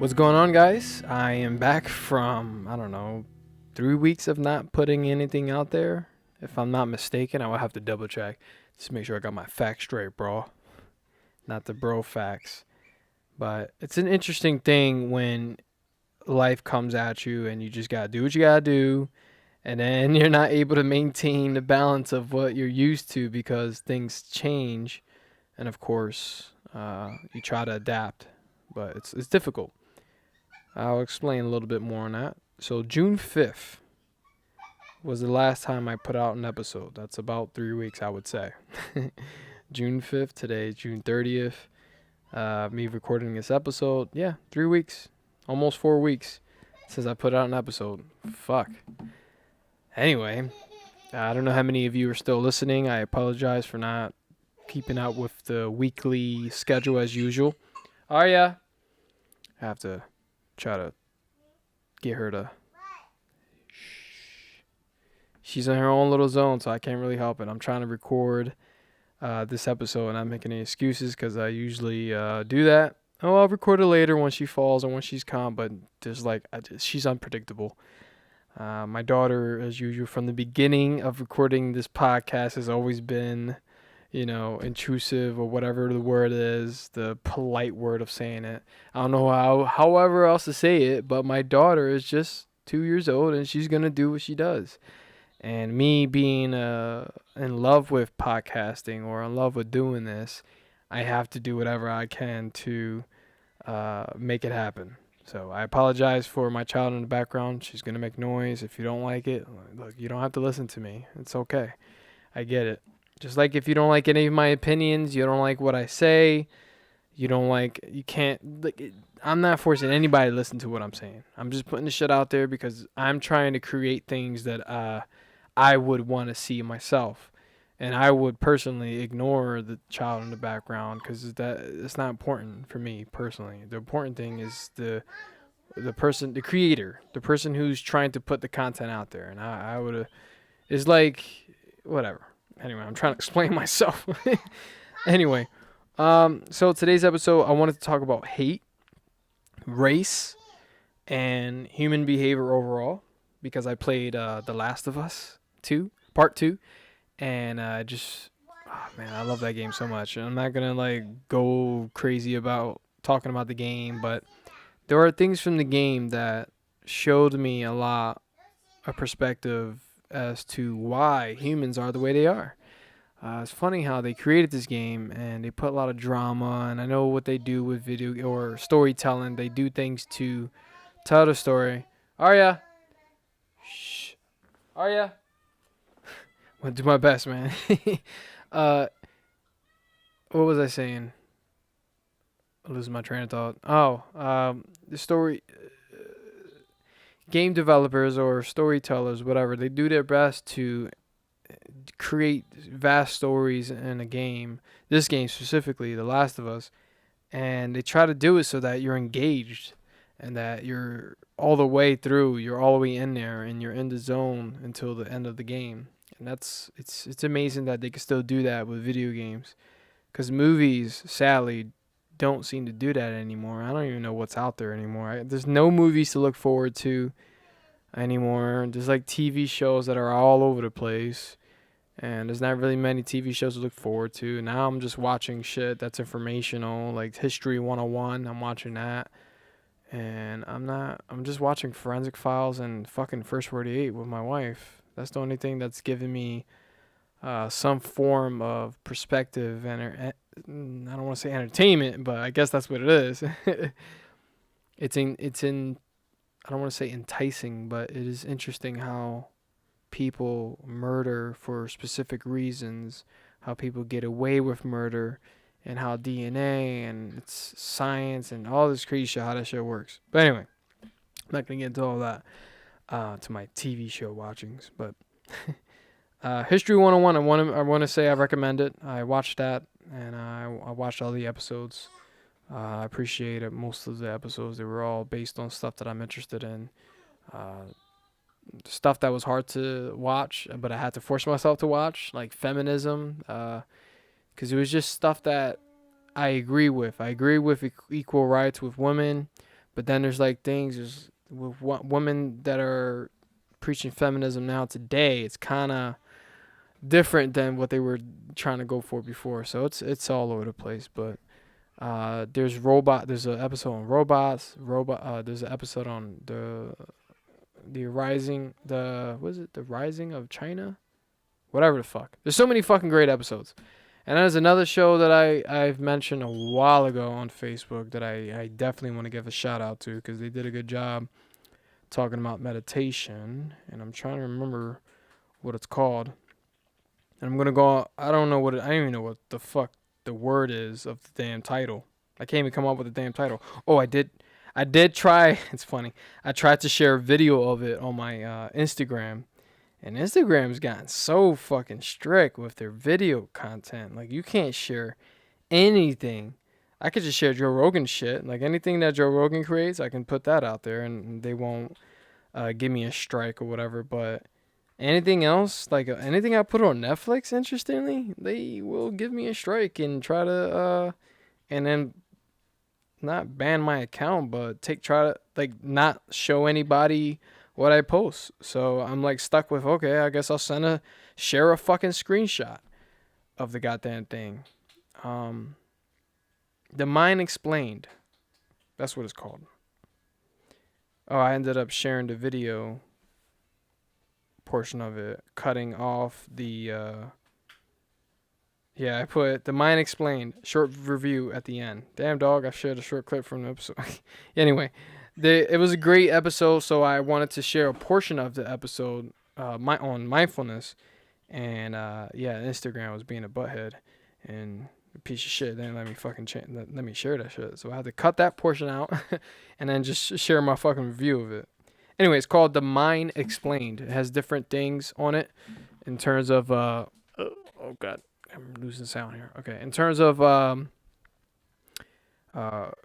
What's going on, guys? I am back from, I don't know, 3 weeks of not putting anything out there. If I'm not mistaken, I will have to double check. Just make sure I got my facts straight, bro. Not the bro facts. But it's an interesting thing when life comes at you and you just gotta do what you gotta do. And then you're not able to maintain the balance of what you're used to because things change. And of course, you try to adapt. But it's difficult. I'll explain a little bit more on that. So June 5th was the last time I put out an episode. That's about 3 weeks, I would say. June 5th, today is June 30th. Me recording this episode, 3 weeks, almost 4 weeks since I put out an episode. Fuck. Anyway, I don't know how many of you are still listening. I apologize for not keeping up with the weekly schedule as usual. Arya, I have to try to get her to she's in her own little zone, so I can't really help it. I'm trying to record this episode and I'm making any excuses because I usually do that. I'll record it later when she falls or when she's calm, but she's unpredictable. My daughter, as usual, from the beginning of recording this podcast has always been, intrusive or whatever the word is, the polite word of saying it. I don't know however else to say it, but my daughter is just 2 years old and she's going to do what she does. And me being in love with podcasting or in love with doing this, I have to do whatever I can to make it happen. So I apologize for my child in the background. She's going to make noise. If you don't like it, look, you don't have to listen to me. It's okay. I get it. Just like if you don't like any of my opinions, you don't like what I say, I'm not forcing anybody to listen to what I'm saying. I'm just putting the shit out there because I'm trying to create things that I would want to see myself. And I would personally ignore the child in the background because it's not important for me personally. The important thing is the person, the creator, the person who's trying to put the content out there. And I would, it's like, whatever. Anyway, I'm trying to explain myself. Anyway, so today's episode, I wanted to talk about hate, race, and human behavior overall because I played The Last of Us 2, Part 2, and I love that game so much. I'm not going to go crazy about talking about the game, but there are things from the game that showed me a lot of perspective as to why humans are the way they are. It's funny how they created this game and they put a lot of drama, and I know what they do with video or storytelling. They do things to tell the story. Arya! Shh. Arya! I'm going to do my best, man. What was I saying? I'm losing my train of thought. The story... game developers or storytellers, whatever, they do their best to create vast stories in a game. This game specifically, The Last of Us, and they try to do it so that you're engaged and that you're all the way through, you're all the way in there, and you're in the zone until the end of the game. And it's amazing that they can still do that with video games, because movies, sadly, don't seem to do that anymore. I don't even know what's out there anymore. There's no movies to look forward to anymore. There's TV shows that are all over the place, and there's not really many TV shows to look forward to. Now I'm just watching shit that's informational, like History 101. I'm watching that, and I'm just watching Forensic Files and fucking First 48 with my wife. That's the only thing that's giving me some form of perspective and I don't want to say entertainment, but I guess that's what it is. It's in I don't want to say enticing, but it is interesting how people murder for specific reasons, how people get away with murder, and how DNA and it's science and all this crazy shit, how that shit works. But anyway, I'm not going to get into all that to my TV show watchings, but History 101, I want to say I recommend it. I watched that, and I watched all the episodes. I appreciate it. Most of the episodes, they were all based on stuff that I'm interested in. Stuff that was hard to watch, but I had to force myself to watch, like feminism, because it was just stuff that I agree with. I agree with equal rights with women, But then there's like things with women that are preaching feminism now today. It's kind of different than what they were trying to go for before. So it's all over the place. But there's robot. There's an episode on robots. There's an episode on the rising. The rising of China? Whatever the fuck. There's so many fucking great episodes. And there's another show that I've mentioned a while ago on Facebook that I definitely want to give a shout out to because they did a good job talking about meditation. And I'm trying to remember what it's called. And I'm going to go, I don't even know what the fuck the word is of the damn title. I can't even come up with the damn title. Oh, I did try, it's funny. I tried to share a video of it on my Instagram. And Instagram's gotten so fucking strict with their video content. Like, you can't share anything. I could just share Joe Rogan shit. Like, anything that Joe Rogan creates, I can put that out there, and they won't give me a strike or whatever. But anything else, like anything I put on Netflix, interestingly, they will give me a strike and try to, and then not ban my account, but try to, like, not show anybody what I post. So I'm like stuck with, okay, I guess I'll share a fucking screenshot of the goddamn thing. The Mind Explained. That's what it's called. Oh, I ended up sharing the video portion of it, cutting off the I put The Mind Explained short review at the end. Damn dog, I shared a short clip from the episode. Anyway, it was a great episode, so I wanted to share a portion of the episode on mindfulness. And Instagram was being a butthead and a piece of shit. They didn't let me fucking let me share that shit. So I had to cut that portion out and then just share my fucking review of it. Anyway, it's called The Mind Explained. It has different things on it in terms of oh god, I'm losing sound here. Okay, in terms of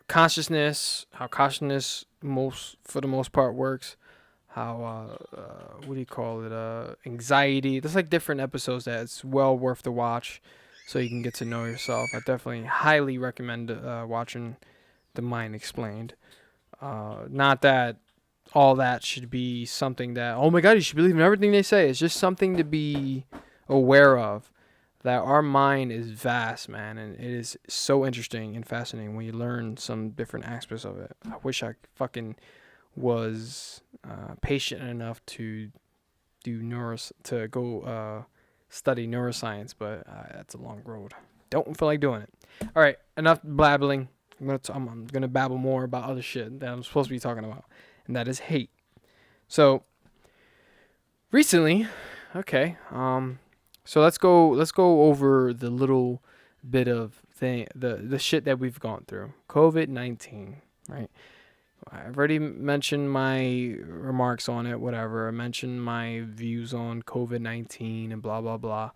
consciousness, how consciousness for the most part works, how what do you call it? Anxiety. There's like different episodes that it's well worth the watch, so you can get to know yourself. I definitely highly recommend watching The Mind Explained. Not that all that should be something that, oh my god, you should believe in everything they say. It's just something to be aware of, that our mind is vast, man, and it is so interesting and fascinating when you learn some different aspects of it. I wish I fucking was patient enough to go study neuroscience, but that's a long road. Don't feel like doing it. All right, enough blabbling. I'm gonna babble more about other shit that I'm supposed to be talking about, and that is hate. So recently, okay, so let's go over the little bit of the shit that we've gone through. COVID-19, right? I've already mentioned my remarks on it, whatever. I mentioned my views on COVID-19 and blah, blah, blah.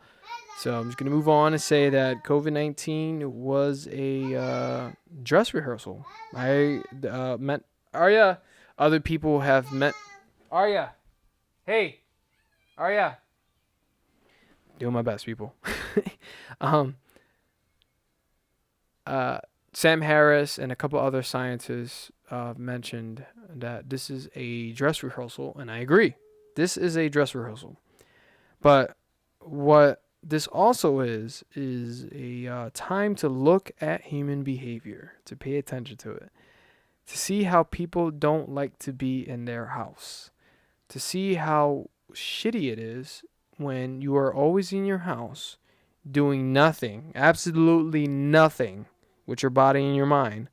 So I'm just going to move on and say that COVID-19 was a dress rehearsal. I met Arya. Other people have met Arya. Hey, Arya. Doing my best, people. Sam Harris and a couple other scientists mentioned that this is a dress rehearsal, and I agree. This is a dress rehearsal. But what this also is a time to look at human behavior, to pay attention to it, to see how people don't like to be in their house, to see how shitty it is when you are always in your house doing nothing, absolutely nothing with your body and your mind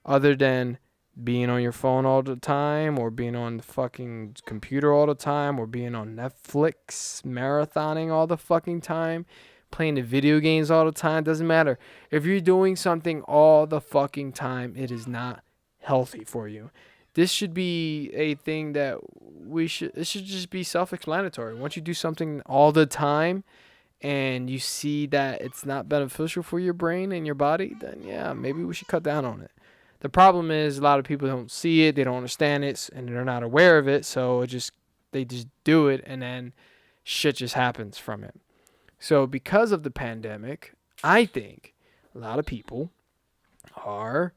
other than being on your phone all the time, or being on the fucking computer all the time, or being on Netflix marathoning all the fucking time, playing the video games all the time. Doesn't matter. If you're doing something all the fucking time, it is not healthy for you. This should be a thing that it should just be self-explanatory. Once you do something all the time and you see that it's not beneficial for your brain and your body, then yeah, maybe we should cut down on it. The problem is a lot of people don't see it, they don't understand it, and they're not aware of it, so they just do it, and then shit just happens from it. So because of the pandemic, I think a lot of people are,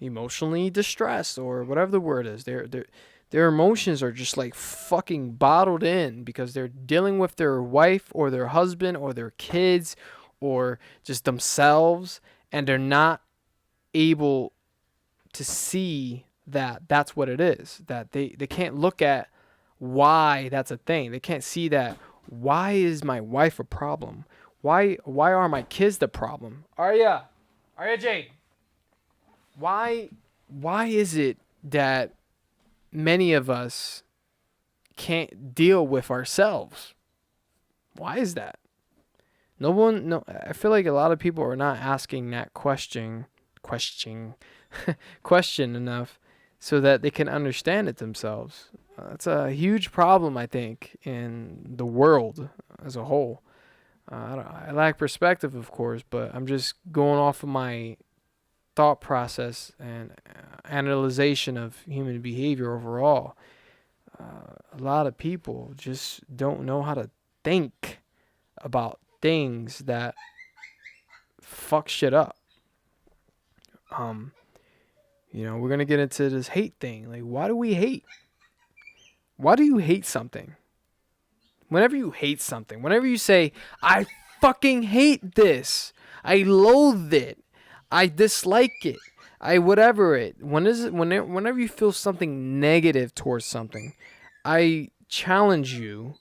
emotionally distressed or whatever the word is. Their emotions are just like fucking bottled in because they're dealing with their wife or their husband or their kids or just themselves, and they're not able to see that that's what it is. That they can't look at why that's a thing. They can't see that why is my wife a problem? Why are my kids the problem? Arya Jade. Why is it that many of us can't deal with ourselves? Why is that? No, I feel like a lot of people are not asking that question enough so that they can understand it themselves. That's a huge problem, I think, in the world as a whole. I lack perspective, of course, but I'm just going off of my thought process and analyzation of human behavior overall. A lot of people just don't know how to think about things that fuck shit up. We're gonna get into this hate thing. Like, why do we hate? Why do you hate something? Whenever you hate something, whenever you say, I fucking hate this, I loathe it, I dislike it, I whatever it, whenever you feel something negative towards something, I challenge you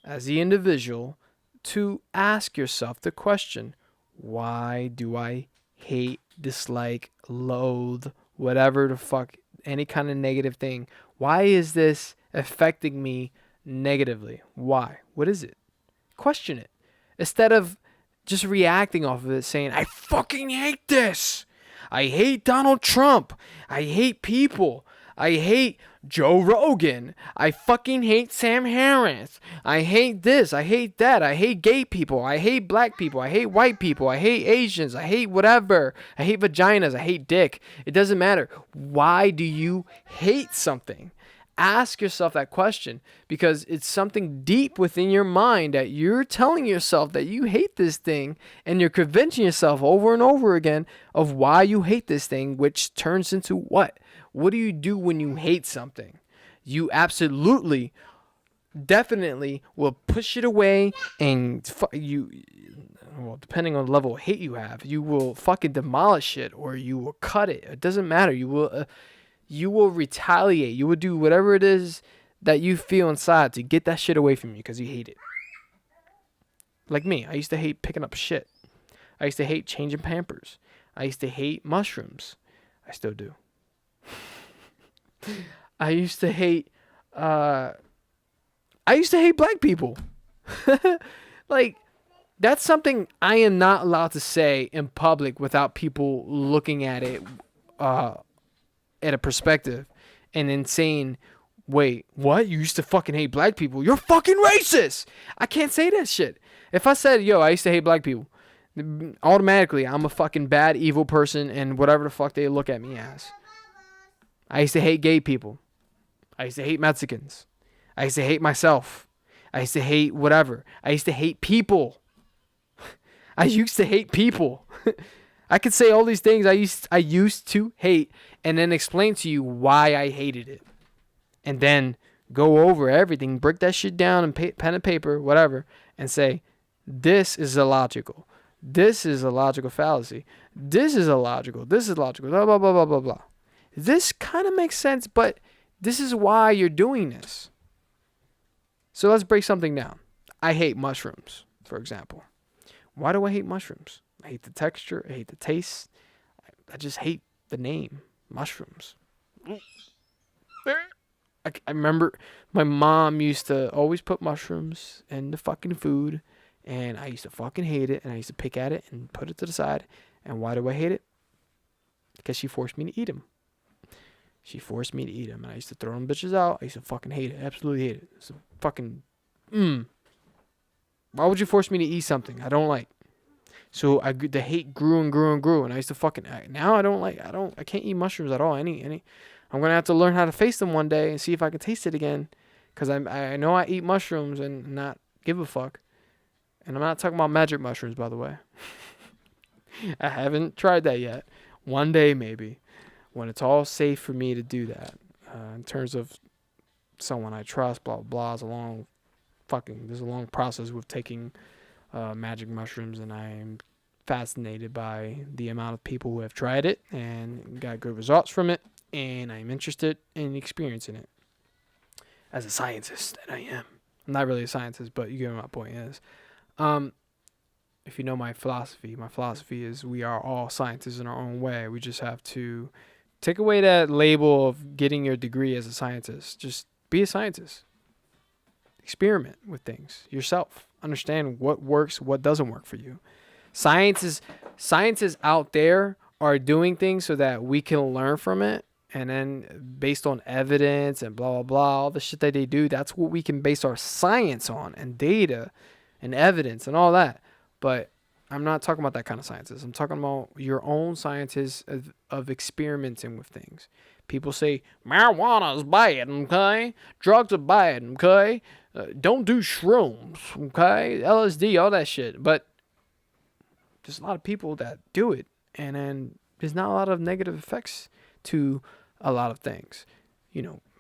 as the individual to ask yourself the question, why do I hate, dislike, loathe, whatever the fuck, any kind of negative thing? Why is this affecting me negatively? Why? What is it? Question it. Instead of just reacting off of it saying, I fucking hate this. I hate Donald Trump. I hate people. I hate Joe Rogan. I fucking hate Sam Harris. I hate this. I hate that. I hate gay people. I hate black people. I hate white people. I hate Asians. I hate whatever. I hate vaginas. I hate dick. It doesn't matter. Why do you hate something? Ask yourself that question, because it's something deep within your mind that you're telling yourself that you hate this thing, and you're convincing yourself over and over again of why you hate this thing, which turns into what? What do you do when you hate something? You absolutely, definitely will push it away, and depending on the level of hate you have, you will fucking demolish it, or you will cut it. It doesn't matter. You will retaliate. You will do whatever it is that you feel inside to get that shit away from you because you hate it. Like me, I used to hate picking up shit. I used to hate changing Pampers. I used to hate mushrooms. I still do. I used to hate black people. Like, that's something I am not allowed to say in public without people looking at it at a perspective and then saying, wait, what? You used to fucking hate black people? You're fucking racist! I can't say that shit. If I said, yo, I used to hate black people, automatically I'm a fucking bad, evil person and whatever the fuck they look at me as. I used to hate gay people. I used to hate Mexicans. I used to hate myself. I used to hate whatever. I used to hate people. I used to hate people. I could say all these things I used to hate and then explain to you why I hated it. And then go over everything, break that shit down in pen and paper, whatever, and say, this is illogical. This is a logical fallacy. This is illogical. This is logical. Blah, blah, blah, blah, blah, blah. This kind of makes sense, but this is why you're doing this. So let's break something down. I hate mushrooms, for example. Why do I hate mushrooms? I hate the texture. I hate the taste. I just hate the name, mushrooms. I remember my mom used to always put mushrooms in the fucking food, and I used to fucking hate it, and I used to pick at it and put it to the side. And why do I hate it? Because she forced me to eat them. She forced me to eat them, and I used to throw them bitches out. I used to fucking hate it. Absolutely hate it. It's a fucking, Why would you force me to eat something I don't like? So the hate grew and grew and grew, and I used to fucking, now I can't eat mushrooms at all. I'm going to have to learn how to face them one day and see if I can taste it again. Because I know I eat mushrooms and not give a fuck. And I'm not talking about magic mushrooms, by the way. I haven't tried that yet. One day, maybe. when it's all safe for me to do that, in terms of someone I trust, blah, blah, blah, there's a long process with taking magic mushrooms, and I'm fascinated by the amount of people who have tried it and got good results from it, and I'm interested in experiencing it. As a scientist that I am. I'm not really a scientist, but you get what my point is. If you know my philosophy is we are all scientists in our own way. We just have to take away that label of getting your degree as a scientist. Just be a scientist. Experiment with things yourself. Understand what works, what doesn't work for you. Scientists out there are doing things so that we can learn from it. And then based on evidence and blah, blah, blah, all the shit that they do, that's what we can base our science on, and data and evidence and all that. But I'm not talking about that kind of scientists. I'm talking about your own scientists of experimenting with things. People say marijuana is bad, okay? Drugs are bad, okay? Don't do shrooms, okay? LSD, all that shit. But there's a lot of people that do it, and then there's not a lot of negative effects to a lot of things.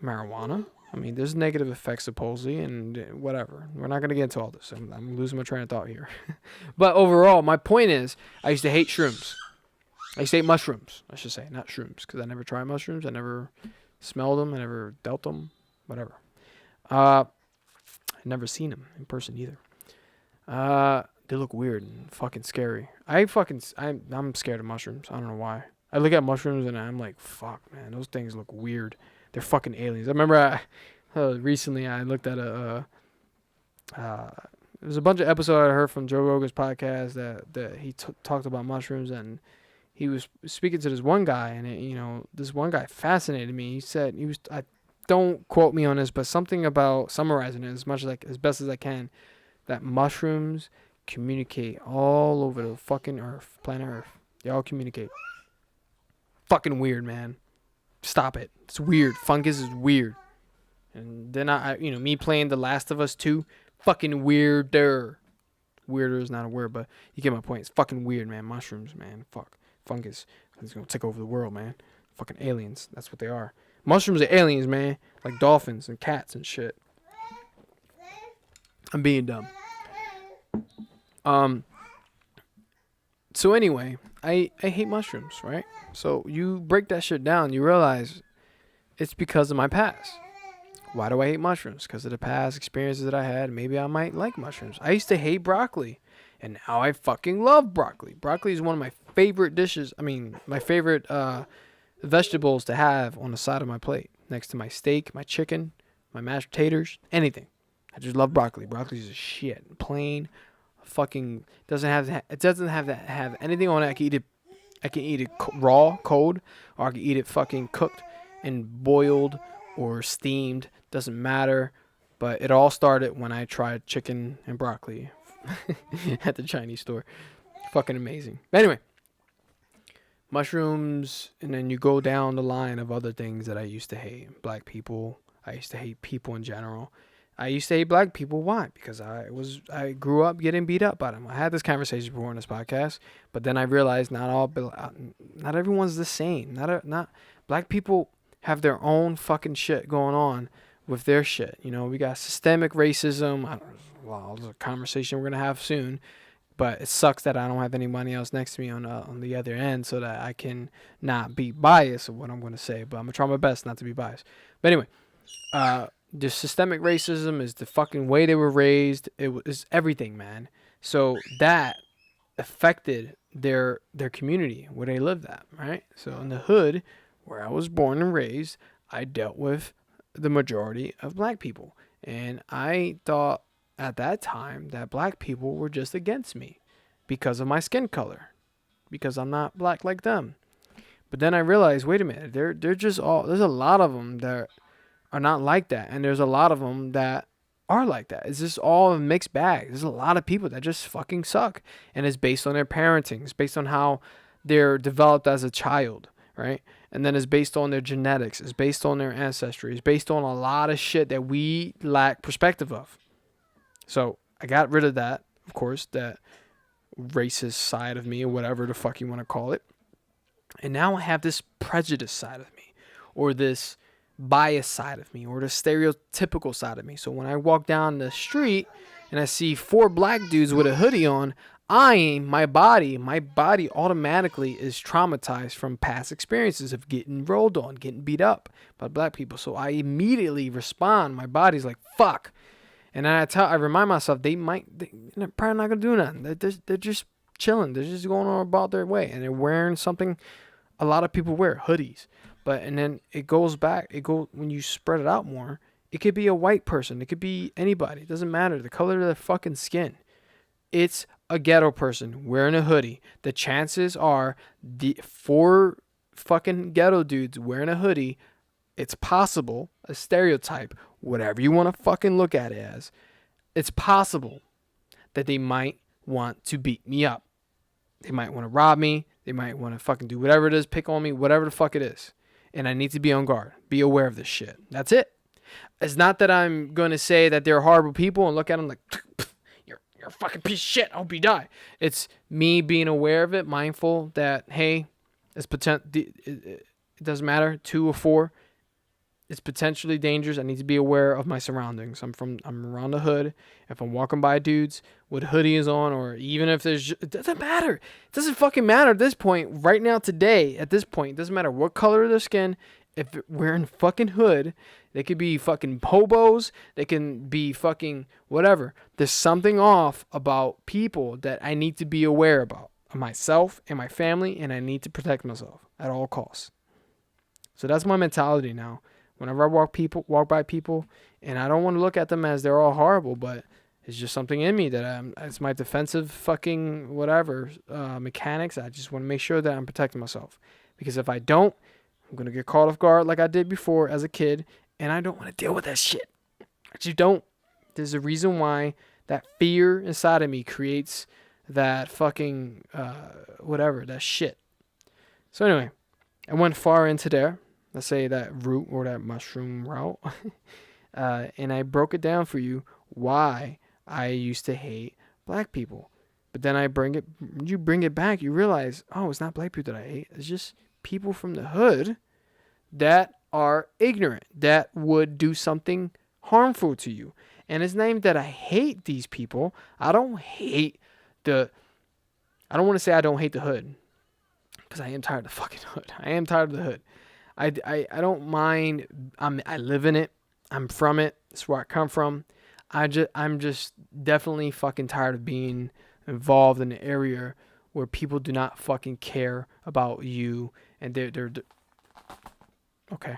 Marijuana. I mean, there's negative effects supposedly, and whatever. We're not going to get into all this. I'm losing my train of thought here. But overall, my point is, I used to hate shrooms. I used to hate mushrooms, I should say, not shrooms, because I never tried mushrooms. I never smelled them. I never dealt them. Whatever. I never seen them in person either. They look weird and fucking scary. I'm scared of mushrooms. I don't know why. I look at mushrooms and I'm like, fuck, man, those things look weird. They're fucking aliens. I remember recently I looked at there's a bunch of episodes I heard from Joe Rogan's podcast that he talked about mushrooms, and he was speaking to this one guy, and this one guy fascinated me. He said don't quote me on this, but something about summarizing it as best as I can, that mushrooms communicate all over the fucking earth, planet Earth. They all communicate. Fucking weird, man. Stop it. It's weird. Fungus is weird. And then me playing The Last of Us 2, fucking weirder. Weirder is not a word, but you get my point. It's fucking weird, man. Mushrooms, man. Fuck. Fungus. It's gonna take over the world, man. Fucking aliens. That's what they are. Mushrooms are aliens, man. Like dolphins and cats and shit. I'm being dumb. So anyway, I hate mushrooms, right? So you break that shit down, you realize it's because of my past. Why do I hate mushrooms? Because of the past experiences that I had. Maybe I might like mushrooms. I used to hate broccoli, and now I fucking love broccoli. Broccoli is one of my favorite dishes. I mean, my favorite vegetables to have on the side of my plate. Next to my steak, my chicken, my mashed potatoes, anything. I just love broccoli. Broccoli is a shit. Plain, fucking doesn't have anything on it. I can eat it raw, cold, or I can eat it fucking cooked and boiled or steamed. Doesn't matter. But it all started when I tried chicken and broccoli at the Chinese store. Fucking amazing. But anyway, mushrooms, and then you go down the line of other things that I used to hate. Black people. I used to hate people in general. I used to hate black people. Why? Because I grew up getting beat up by them. I had this conversation before on this podcast, but then I realized not everyone's the same. Not black people have their own fucking shit going on with their shit. We got systemic racism. There's a conversation we're gonna have soon, but it sucks that I don't have anybody else next to me on the other end, so that I can not be biased of what I'm gonna say. But I'm gonna try my best not to be biased. But anyway, the systemic racism is the fucking way they were raised. It was everything, man. So that affected their community where they lived at, right? So in the hood where I was born and raised, I dealt with the majority of black people. And I thought at that time that black people were just against me because of my skin color, because I'm not black like them. But then I realized, wait a minute, they're just there's a lot of them that are not like that, and there's a lot of them that are like that. It's just all a mixed bag. There's a lot of people that just fucking suck, and it's based on their parenting. It's based on how they're developed as a child, right? And then it's based on their genetics. It's based on their ancestry. It's based on a lot of shit that we lack perspective of. So I got rid of that, of course, that racist side of me, or whatever the fuck you want to call it. And now I have this prejudice side of me, or this bias side of me, or the stereotypical side of me. So when I walk down the street and I see 4 black dudes with a hoodie on, my body automatically is traumatized from past experiences of getting rolled on, getting beat up by black people. So I immediately respond. My body's like, fuck. And then I remind myself, they're probably not gonna do nothing. They're just chilling. They're just going on about their way, and they're wearing something a lot of people wear, hoodies. And then it goes back. When you spread it out more. It could be a white person. It could be anybody. It doesn't matter. The color of their fucking skin. It's a ghetto person wearing a hoodie. The chances are the 4 fucking ghetto dudes wearing a hoodie. It's possible, a stereotype, whatever you want to fucking look at it as, it's possible that they might want to beat me up. They might want to rob me. They might want to fucking do whatever it is, pick on me, whatever the fuck it is. And I need to be on guard, be aware of this shit. That's it. It's not that I'm going to say that they're horrible people and look at them like, you're a fucking piece of shit. I hope you die. It's me being aware of it, mindful that, hey, it doesn't matter, 2 or 4. It's potentially dangerous. I need to be aware of my surroundings. I'm around the hood. If I'm walking by dudes with hoodies on, or even if it doesn't matter. It doesn't fucking matter at this point. Right now, today, at this point, it doesn't matter what color of their skin. If we're in fucking hood, they could be fucking hobos. They can be fucking whatever. There's something off about people that I need to be aware about. Myself and my family, and I need to protect myself at all costs. So that's my mentality now. Whenever I walk by people, and I don't want to look at them as they're all horrible, but it's just something in me that it's my defensive fucking whatever mechanics. I just want to make sure that I'm protecting myself, because if I don't, I'm gonna get caught off guard like I did before as a kid, and I don't want to deal with that shit. I just don't. There's a reason why that fear inside of me creates that fucking that shit. So anyway, I went far into there. Let's say that root or that mushroom route. And I broke it down for you why I used to hate black people. But then you bring it back, you realize, oh, it's not black people that I hate. It's just people from the hood that are ignorant, that would do something harmful to you. And it's not even that I hate these people. I don't want to say I don't hate the hood, because I am tired of the fucking hood. I am tired of the hood. I don't mind. I live in it. I'm from it. It's where I come from. I'm just definitely fucking tired of being involved in an area where people do not fucking care about you, and they're okay.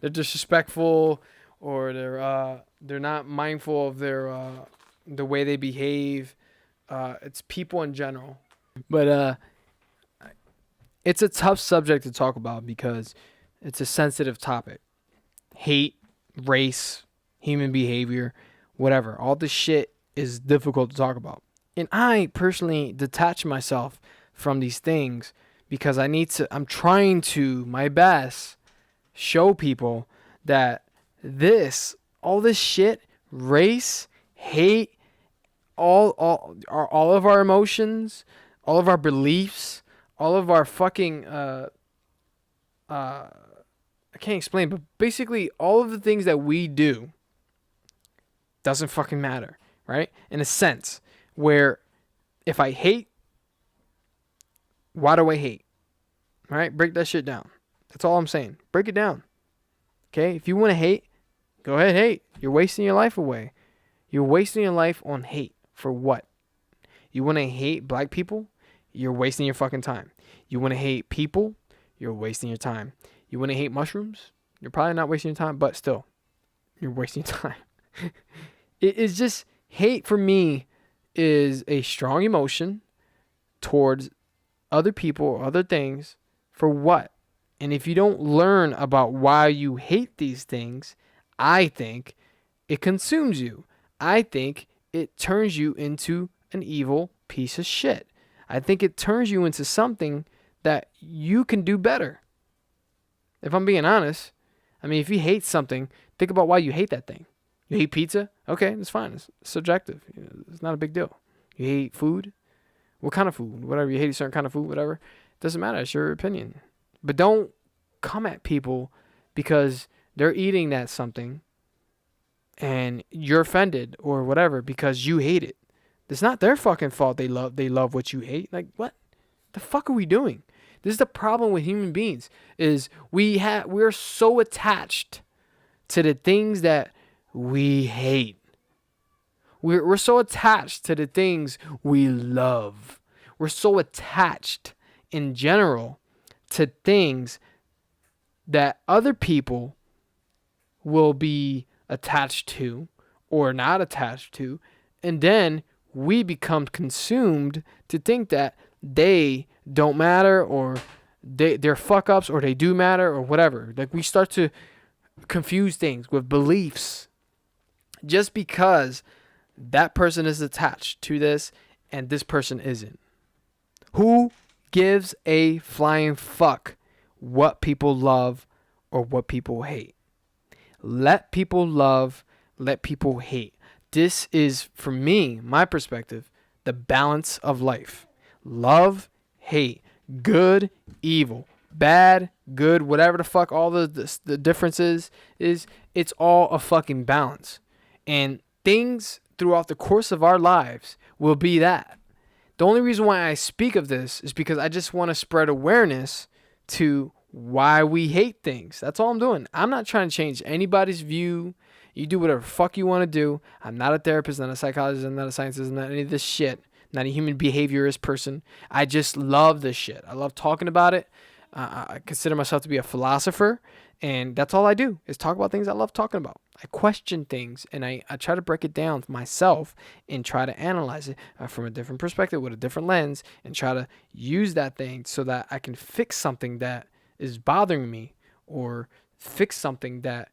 They're disrespectful, or they're not mindful of the way they behave. It's people in general, but it's a tough subject to talk about because it's a sensitive topic. Hate, race, human behavior, whatever. All this shit is difficult to talk about. And I personally detach myself from these things because I'm trying to, my best, show people that all this shit, race, hate, all of our emotions, all of our beliefs, all of our fucking, I can't explain, but basically all of the things that we do doesn't fucking matter, right? In a sense, where if I hate, why do I hate? All right, break that shit down. That's all I'm saying. Break it down. Okay, if you want to hate, go ahead, hate. You're wasting your life away. You're wasting your life on hate. For what? You want to hate black people? You're wasting your fucking time. You want to hate people? You're wasting your time. You want to hate mushrooms? You're probably not wasting your time, but still, you're wasting your time. It's just, hate for me is a strong emotion towards other people or other things. For what? And if you don't learn about why you hate these things, I think it consumes you. I think it turns you into an evil piece of shit. I think it turns you into something that you can do better. If I'm being honest, I mean, if you hate something, think about why you hate that thing. You hate pizza? Okay, that's fine. It's subjective. It's not a big deal. You hate food? What kind of food? Whatever. You hate a certain kind of food, whatever. Doesn't matter. It's your opinion. But don't come at people because they're eating that something and you're offended or whatever because you hate it. It's not their fucking fault they love what you hate. Like, what the fuck are we doing? This is the problem with human beings is we're so attached to the things that we hate. We're so attached to the things we love. We're so attached in general to things that other people will be attached to or not attached to. And then we become consumed to think that they don't matter or they're fuck ups or they do matter or whatever. Like we start to confuse things with beliefs just because that person is attached to this and this person isn't. Who gives a flying fuck what people love or what people hate? Let people love, let people hate. This is, for me, my perspective, the balance of life. Love, hate, good, evil, bad, good, whatever the fuck all the differences is, it's all a fucking balance. And things throughout the course of our lives will be that. The only reason why I speak of this is because I just want to spread awareness to why we hate things. That's all I'm doing. I'm not trying to change anybody's view. You do whatever the fuck you want to do. I'm not a therapist, not a psychologist, I'm not a scientist, I'm not any of this shit. Not a human behaviorist person. I just love this shit. I love talking about it. I consider myself to be a philosopher, and that's all I do is talk about things I love talking about. I question things, and I try to break it down for myself and try to analyze it from a different perspective with a different lens and try to use that thing so that I can fix something that is bothering me or fix something that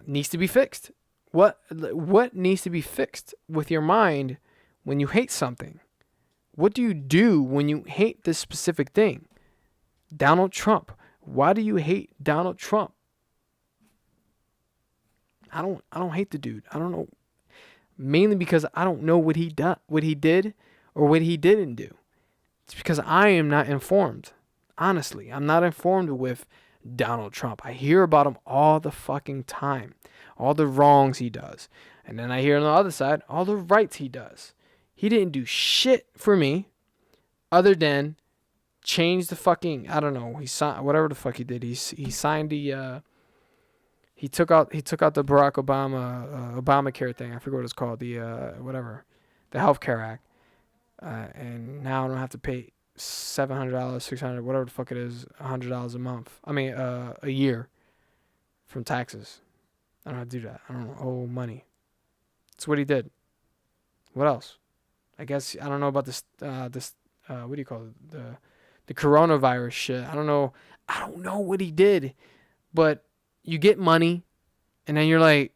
needs to be fixed. What needs to be fixed with your mind when you hate something? What do you do when you hate this specific thing? Donald Trump. Why do you hate Donald Trump? I don't hate the dude. I don't know. Mainly because I don't know what he did or what he didn't do. It's because I am not informed. Honestly, I'm not informed with Donald Trump. I hear about him all the fucking time. All the wrongs he does. And then I hear on the other side all the rights he does. He didn't do shit for me other than change the fucking, I don't know, he signed whatever the fuck he did. He signed the he took out the Barack Obama Obamacare thing. I forget what it's called, the whatever, the Healthcare Act. And now I don't have to pay $700, $600, whatever the fuck it is, $100 a month. I mean a year from taxes. I don't have to do that. I don't owe money. That's what he did. What else? I guess I don't know about this what do you call it? The coronavirus shit. I don't know what he did. But you get money and then you're like,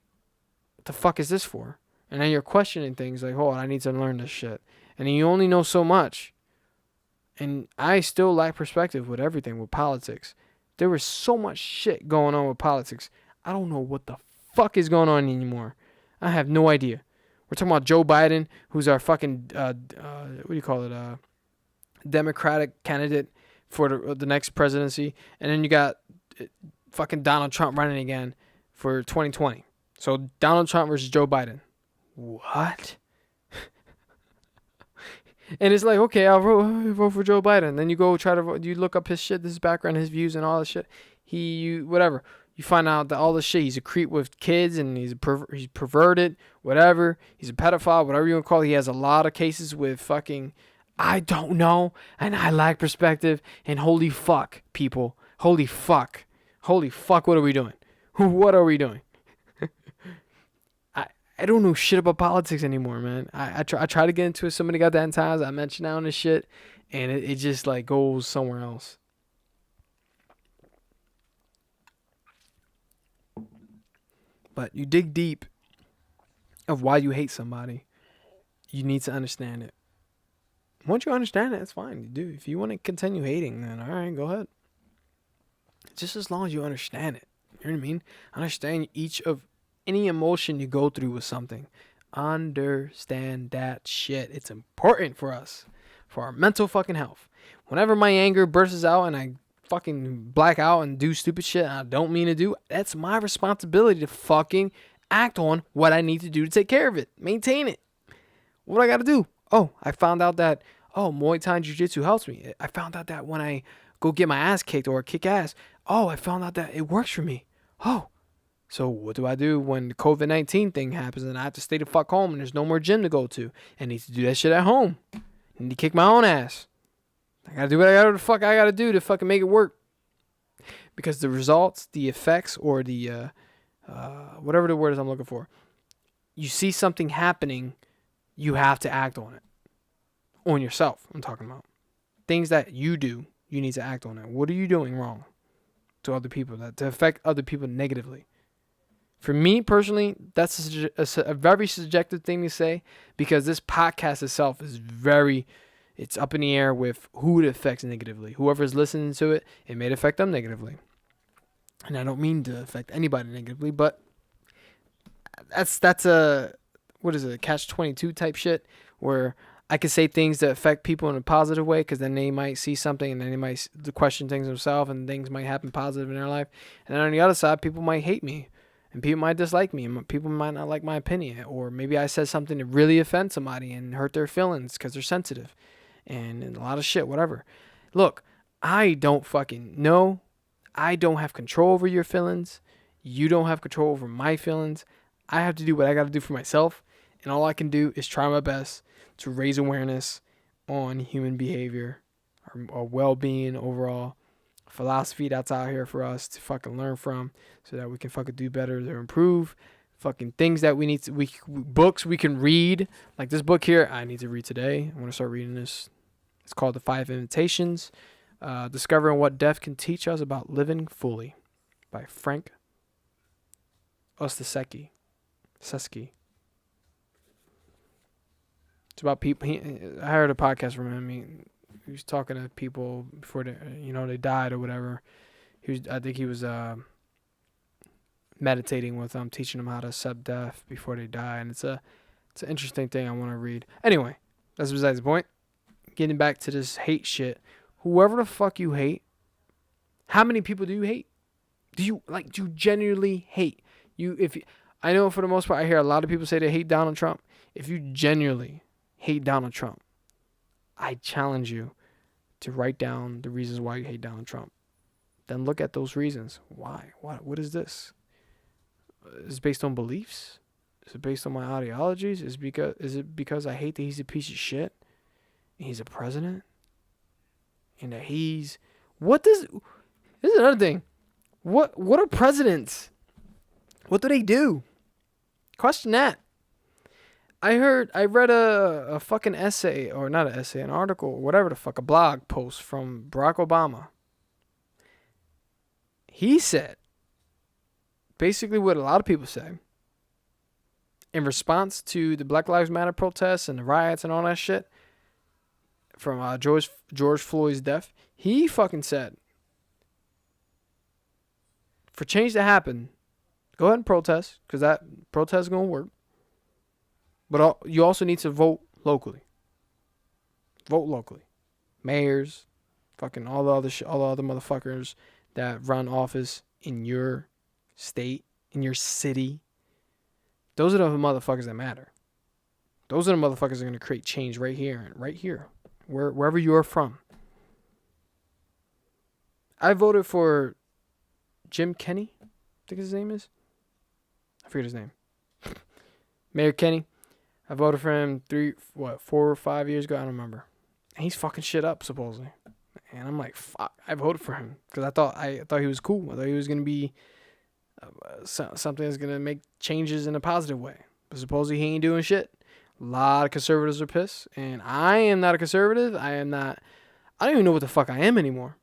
what the fuck is this for? And then you're questioning things like, hold on, I need to learn this shit. And then you only know so much. And I still lack perspective with everything, with politics. There was so much shit going on with politics. I don't know what the fuck is going on anymore. I have no idea. We're talking about Joe Biden, who's our fucking, what do you call it, Democratic candidate for the next presidency. And then you got fucking Donald Trump running again for 2020. So Donald Trump versus Joe Biden. What? And it's like, okay, I'll vote for Joe Biden. Then you go try to vote, you look up his shit, his background, his views, and all this shit. Whatever. You find out that all this shit, he's a creep with kids, and he's perverted, whatever. He's a pedophile, whatever you want to call it. He has a lot of cases with fucking, I don't know, and I lack perspective. And holy fuck, people, holy fuck, what are we doing? What are we doing? I don't know shit about politics anymore, man. I try to get into it so many goddamn times. I mention out on this shit, and it just like goes somewhere else. But you dig deep of why you hate somebody, you need to understand it. Once you understand it, it's fine. You do. If you want to continue hating, then all right, go ahead. Just as long as you understand it. You know what I mean? Understand any emotion you go through with something. Understand that shit. It's important for us. for our mental fucking health. Whenever my anger bursts out and I fucking black out and do stupid shit I don't mean to do, that's my responsibility to fucking act on what I need to do to take care of it. Maintain it. What I gotta do? Oh, I found out that, Muay Thai Jiu Jitsu helps me. I found out that when I go get my ass kicked or kick ass, I found out that it works for me. Oh, so what do I do when the COVID-19 thing happens and I have to stay the fuck home and there's no more gym to go to? I need to do that shit at home. I need to kick my own ass. I gotta do what the fuck I gotta do to fucking make it work. Because the results, the effects, or the, whatever the word is I'm looking for, you see something happening, you have to act on it. On yourself, I'm talking about. Things that you do, you need to act on it. What are you doing wrong to other people to affect other people negatively? For me personally, that's a very subjective thing to say, because this podcast itself is it's up in the air with who it affects negatively. Whoever's listening to it, it may affect them negatively. And I don't mean to affect anybody negatively, but that's a, catch-22 type shit, where I can say things that affect people in a positive way, because then they might see something and then they might question things themselves and things might happen positive in their life. And then on the other side, people might hate me. And people might dislike me, and people might not like my opinion. Or maybe I said something to really offend somebody and hurt their feelings because they're sensitive. And a lot of shit, whatever. Look, I don't fucking know. I don't have control over your feelings. You don't have control over my feelings. I have to do what I got to do for myself. And all I can do is try my best to raise awareness on human behavior, or well-being overall. Philosophy that's out here for us to fucking learn from, so that we can fucking do better to improve. Fucking things that we need to, books we can read, like this book here I need to read today. I want to start reading this. It's called The 5 Invitations, Discovering What Death Can Teach Us About Living Fully, by Frank Ostaseski. It's about people. I heard a podcast from him. He was talking to people before they died or whatever. I think he was meditating with them, teaching them how to accept death before they die, and it's an interesting thing I want to read. Anyway, that's besides the point. Getting back to this hate shit. Whoever the fuck you hate, how many people do you hate? Do you genuinely hate? I know for the most part, I hear a lot of people say they hate Donald Trump. If you genuinely hate Donald Trump, I challenge you to write down the reasons why you hate Donald Trump. Then look at those reasons. Why? What is this? Is it based on beliefs? Is it based on my ideologies? Is it because I hate that he's a piece of shit? And he's a president? And that this is another thing. What are presidents? What do they do? Question that. I read a fucking essay, or not an essay, an article, whatever the fuck, a blog post from Barack Obama. He said basically what a lot of people say in response to the Black Lives Matter protests and the riots and all that shit from George Floyd's death. He fucking said, for change to happen, go ahead and protest, because that protest is going to work. But you also need to vote locally. Vote locally. Mayors, fucking all the other motherfuckers that run office in your state, in your city. Those are the motherfuckers that matter. Those are the motherfuckers that are going to create change right here, wherever you are from. I voted for Jim Kenney, I think his name is. I forget his name. Mayor Kenney. I voted for him 4 or 5 years ago. I don't remember. And he's fucking shit up, supposedly. And I'm like, fuck. I voted for him because I thought he was cool. I thought he was gonna be something that's gonna make changes in a positive way. But supposedly he ain't doing shit. A lot of conservatives are pissed, and I am not a conservative. I don't even know what the fuck I am anymore.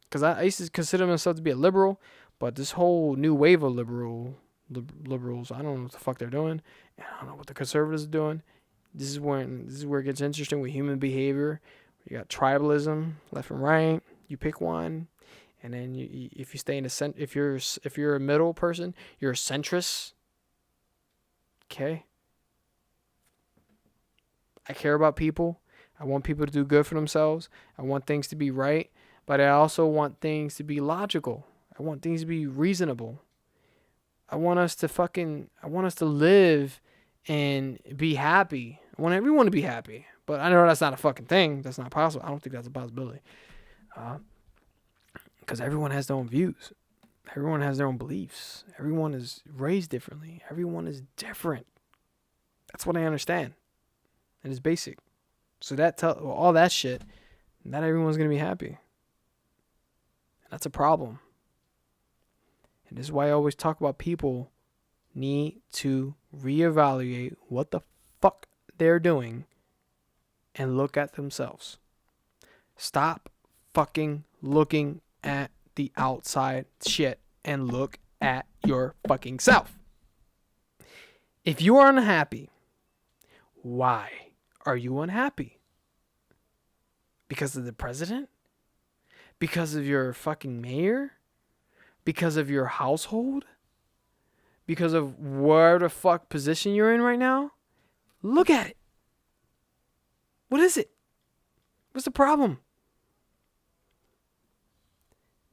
Because I used to consider myself to be a liberal, but this whole new wave of liberals, I don't know what the fuck they're doing. And I don't know what the conservatives are doing. This is where it gets interesting with human behavior. You got tribalism, left and right. You pick one, and then if you stay in the if you're a middle person, you're a centrist. Okay. I care about people. I want people to do good for themselves. I want things to be right, but I also want things to be logical. I want things to be reasonable. I want us to live and be happy. I want everyone to be happy. But I know that's not a fucking thing. That's not possible. I don't think that's a possibility. Because everyone has their own views. Everyone has their own beliefs. Everyone is raised differently. Everyone is different. That's what I understand. And it's basic. So all that shit, not everyone's going to be happy. And that's a problem. And this is why I always talk about people need to reevaluate what the fuck they're doing and look at themselves. Stop fucking looking at the outside shit and look at your fucking self. If you are unhappy, why are you unhappy? Because of the president? Because of your fucking mayor? Because of your household? Because of where the fuck position you're in right now? Look at it. What is it? What's the problem?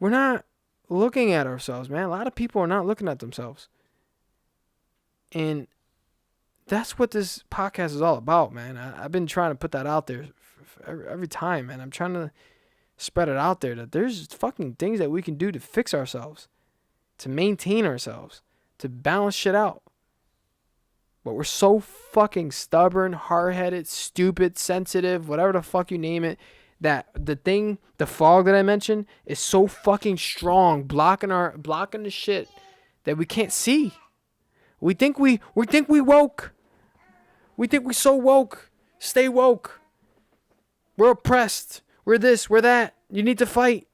We're not looking at ourselves, man. A lot of people are not looking at themselves. And that's what this podcast is all about, man. I've been trying to put that out there every time, man. I'm trying to spread it out there that there's fucking things that we can do to fix ourselves, to maintain ourselves, to balance shit out. But we're so fucking stubborn, hard-headed, stupid, sensitive, whatever the fuck you name it, that the fog that I mentioned is so fucking strong, blocking the shit that we can't see. We think we woke. We think we so woke. Stay woke. We're oppressed. We're this, we're that. You need to fight.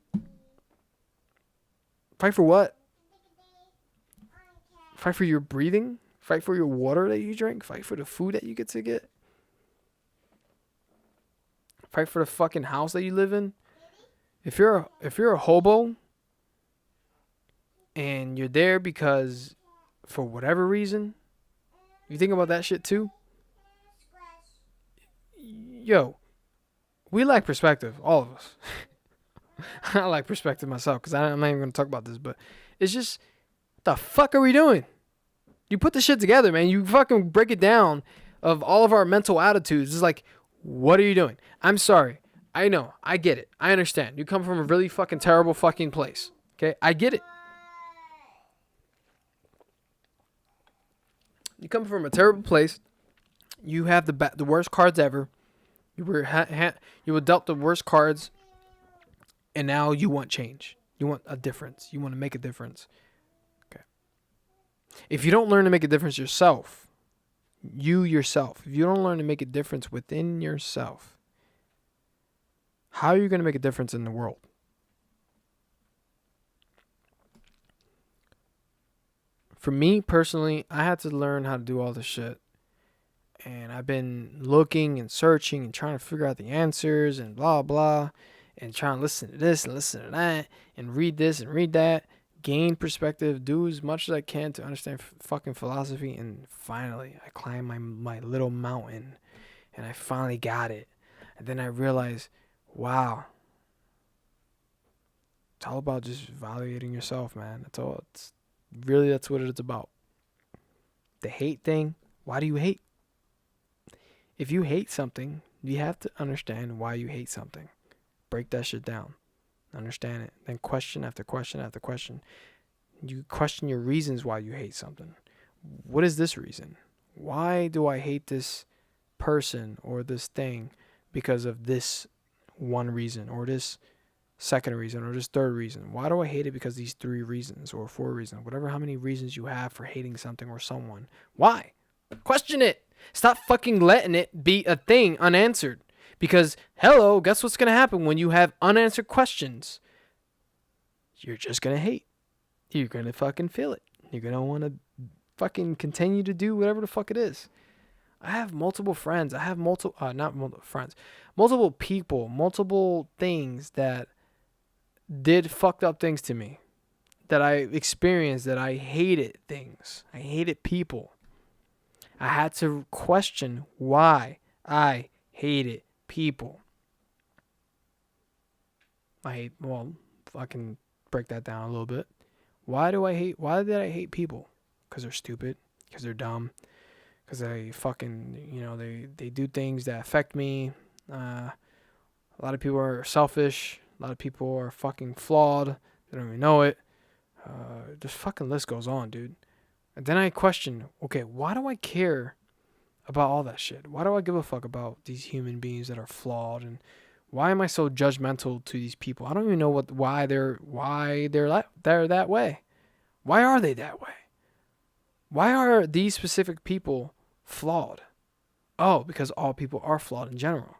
Fight for what? Fight for your breathing? Fight for your water that you drink? Fight for the food that you get to get? Fight for the fucking house that you live in? If you're a hobo and you're there because for whatever reason, you think about that shit too? Yo, we lack perspective, all of us. I like perspective myself because I'm not even going to talk about this, but it's just, what the fuck are we doing? You put the shit together, man. You fucking break it down of all of our mental attitudes. It's like, what are you doing? I'm sorry. I know. I get it. I understand. You come from a really fucking terrible fucking place. Okay? I get it. You come from a terrible place. You have the worst cards ever. You were dealt the worst cards, and now you want change. You want a difference. You want to make a difference. Okay. If you don't learn to make a difference yourself, if you don't learn to make a difference within yourself, how are you going to make a difference in the world? For me personally, I had to learn how to do all this shit. And I've been looking and searching and trying to figure out the answers and blah, blah. And trying to listen to this and listen to that. And read this and read that. Gain perspective. Do as much as I can to understand fucking philosophy. And finally, I climbed my little mountain. And I finally got it. And then I realized, wow. It's all about just evaluating yourself, man. That's all. That's what it's about. The hate thing. Why do you hate? If you hate something, you have to understand why you hate something. Break that shit down. Understand it. Then question after question after question. You question your reasons why you hate something. What is this reason? Why do I hate this person or this thing because of this one reason or this second reason or this third reason? Why do I hate it because of these 3 reasons or 4 reasons? Whatever how many reasons you have for hating something or someone. Why? Question it. Stop fucking letting it be a thing unanswered. Because, hello, guess what's going to happen when you have unanswered questions? You're just going to hate. You're going to fucking feel it. You're going to want to fucking continue to do whatever the fuck it is. I have multiple friends. I have multiple people, multiple things that did fucked up things to me. That I experienced, that I hated things. I hated people. I had to question why I hated people. I can break that down a little bit. Why did I hate people? Because they're stupid, because they're dumb, because they fucking, they do things that affect me. A lot of people are selfish. A lot of people are fucking flawed. They don't even know it. This fucking list goes on, dude. And then I question, okay, why do I care about all that shit? Why do I give a fuck about these human beings that are flawed? And why am I so judgmental to these people? I don't even know why they're that way. Why are they that way? Why are these specific people flawed? Oh, because all people are flawed in general.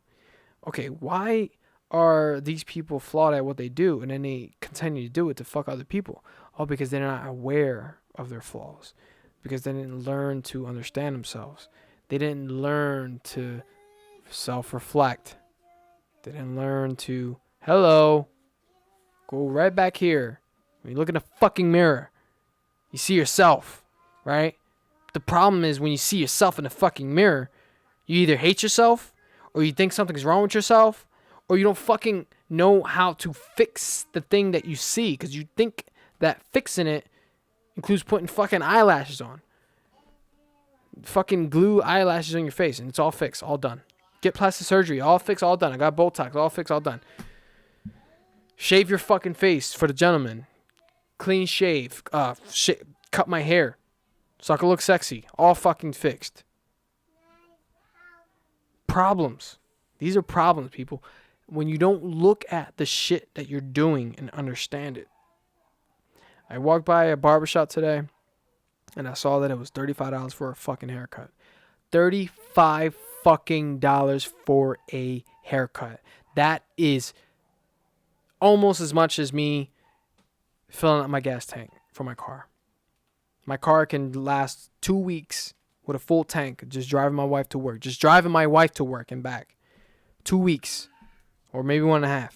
Okay, why are these people flawed at what they do and then they continue to do it to fuck other people? Oh, because they're not aware of their flaws. Because they didn't learn to understand themselves. They didn't learn to self-reflect. They didn't learn to, hello, go right back here. When you look in the fucking mirror, you see yourself, right? The problem is when you see yourself in the fucking mirror, you either hate yourself, or you think something's wrong with yourself, or you don't fucking know how to fix the thing that you see, because you think that fixing it includes putting fucking eyelashes on. Fucking glue eyelashes on your face, and it's all fixed, all done. Get plastic surgery, all fixed, all done. I got Botox, all fixed, all done. Shave your fucking face for the gentleman. Clean shave. Cut my hair so I can look sexy. All fucking fixed. Problems. These are problems, people. When you don't look at the shit that you're doing and understand it. I walked by a barbershop today and I saw that it was $35 for a fucking haircut. $35 fucking dollars for a haircut. That is almost as much as me filling up my gas tank for my car. My car can last 2 weeks with a full tank, just driving my wife to work. Just driving my wife to work and back. 2 weeks. Or maybe 1.5.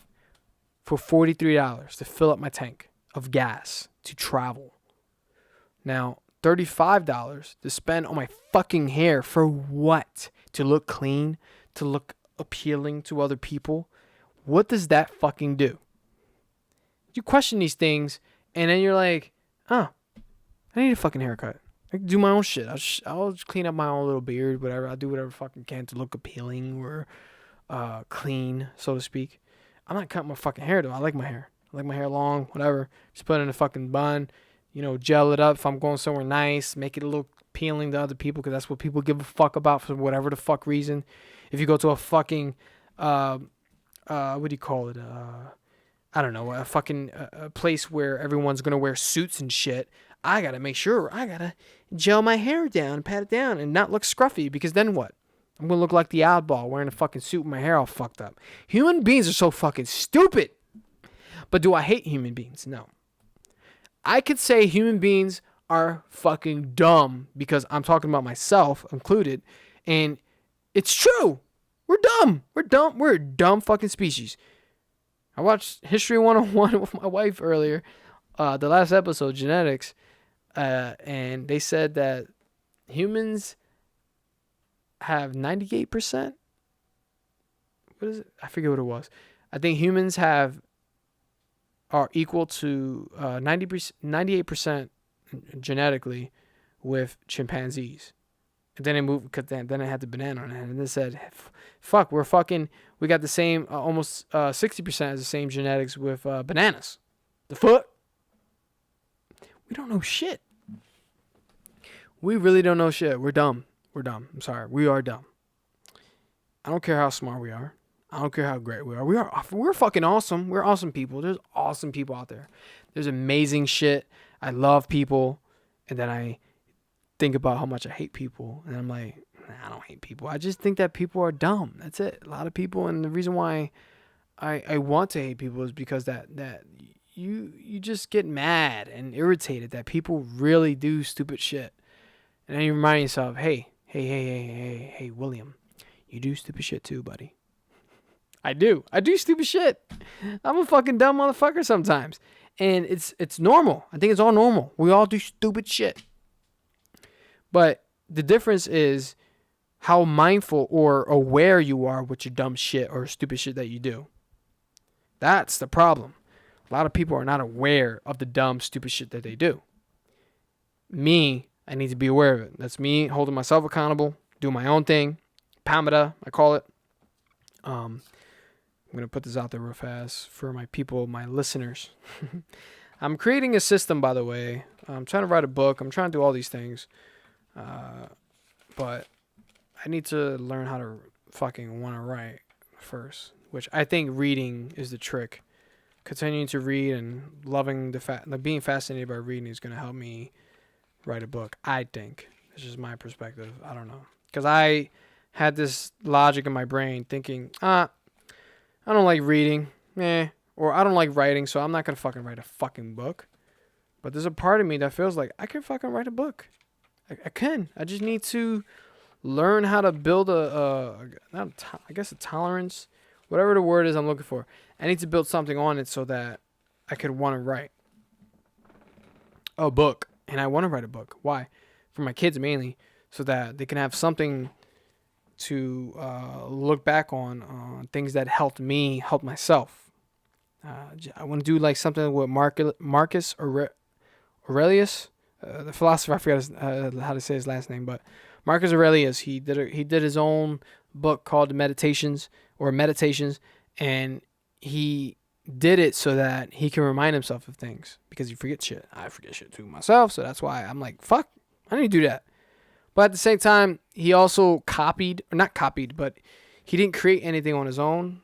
For $43 to fill up my tank of gas to travel. Now, $35 to spend on my fucking hair for what? To look clean? To look appealing to other people? What does that fucking do? You question these things, and then you're like, oh, I need a fucking haircut. I can do my own shit. I'll just clean up my own little beard, whatever. I'll do whatever fucking can to look appealing or clean, so to speak. I'm not cutting my fucking hair, though. I like my hair. I like my hair long, whatever. Just put it in a fucking bun. Gel it up if I'm going somewhere nice. Make it a little appealing to other people, because that's what people give a fuck about for whatever the fuck reason. If you go to a fucking, what do you call it? I don't know, a fucking a place where everyone's going to wear suits and shit. I got to make sure I got to gel my hair down, pat it down, and not look scruffy, because then what? I'm going to look like the oddball wearing a fucking suit with my hair all fucked up. Human beings are so fucking stupid. But do I hate human beings? No. I could say human beings are fucking dumb, because I'm talking about myself included, and it's true. We're dumb. We're dumb. We're a dumb fucking species. I watched History 101 with my wife earlier, the last episode, genetics, and they said that humans have 98%. What is it? I forget what it was. I think humans are equal to 98% genetically with chimpanzees. And then it moved, because then it had the banana on it, and it said, fuck, we got the same, almost 60% as the same genetics with bananas. The fuck? We don't know shit. We really don't know shit. We're dumb. I'm sorry. We are dumb. I don't care how smart we are. I don't care how great we are. We're fucking awesome. We're awesome people. There's awesome people out there. There's amazing shit. I love people. And then I think about how much I hate people. And I'm like, nah, I don't hate people. I just think that people are dumb. That's it. A lot of people. And the reason why I want to hate people is because that you just get mad and irritated that people really do stupid shit. And then you remind yourself, hey, William, you do stupid shit too, buddy. I do stupid shit. I'm a fucking dumb motherfucker sometimes. And it's normal. I think it's all normal. We all do stupid shit. But the difference is how mindful or aware you are with your dumb shit or stupid shit that you do. That's the problem. A lot of people are not aware of the dumb, stupid shit that they do. Me, I need to be aware of it. That's me holding myself accountable, doing my own thing. Pamada, I call it. I'm going to put this out there real fast for my people, my listeners. I'm creating a system, by the way. I'm trying to write a book. I'm trying to do all these things. But I need to learn how to fucking want to write first, which I think reading is the trick. Continuing to read and loving like being fascinated by reading is going to help me write a book, I think. This is my perspective. I don't know. Because I had this logic in my brain thinking, I don't like reading, or I don't like writing, so I'm not going to fucking write a fucking book. But there's a part of me that feels like I can fucking write a book. I can. I just need to learn how to build a tolerance, whatever the word is I'm looking for. I need to build something on it so that I could want to write a book. And I want to write a book. Why? For my kids mainly, so that they can have something to look back on things that helped me help myself. I want to do like something with Marcus Aurelius, the philosopher. I forgot how to say his last name, but Marcus Aurelius. He did his own book called Meditations, and he did it so that he can remind himself of things, because he forgets shit. I forget shit too myself, so that's why I'm like, fuck, I need to do that. But at the same time, he also not copied, but he didn't create anything on his own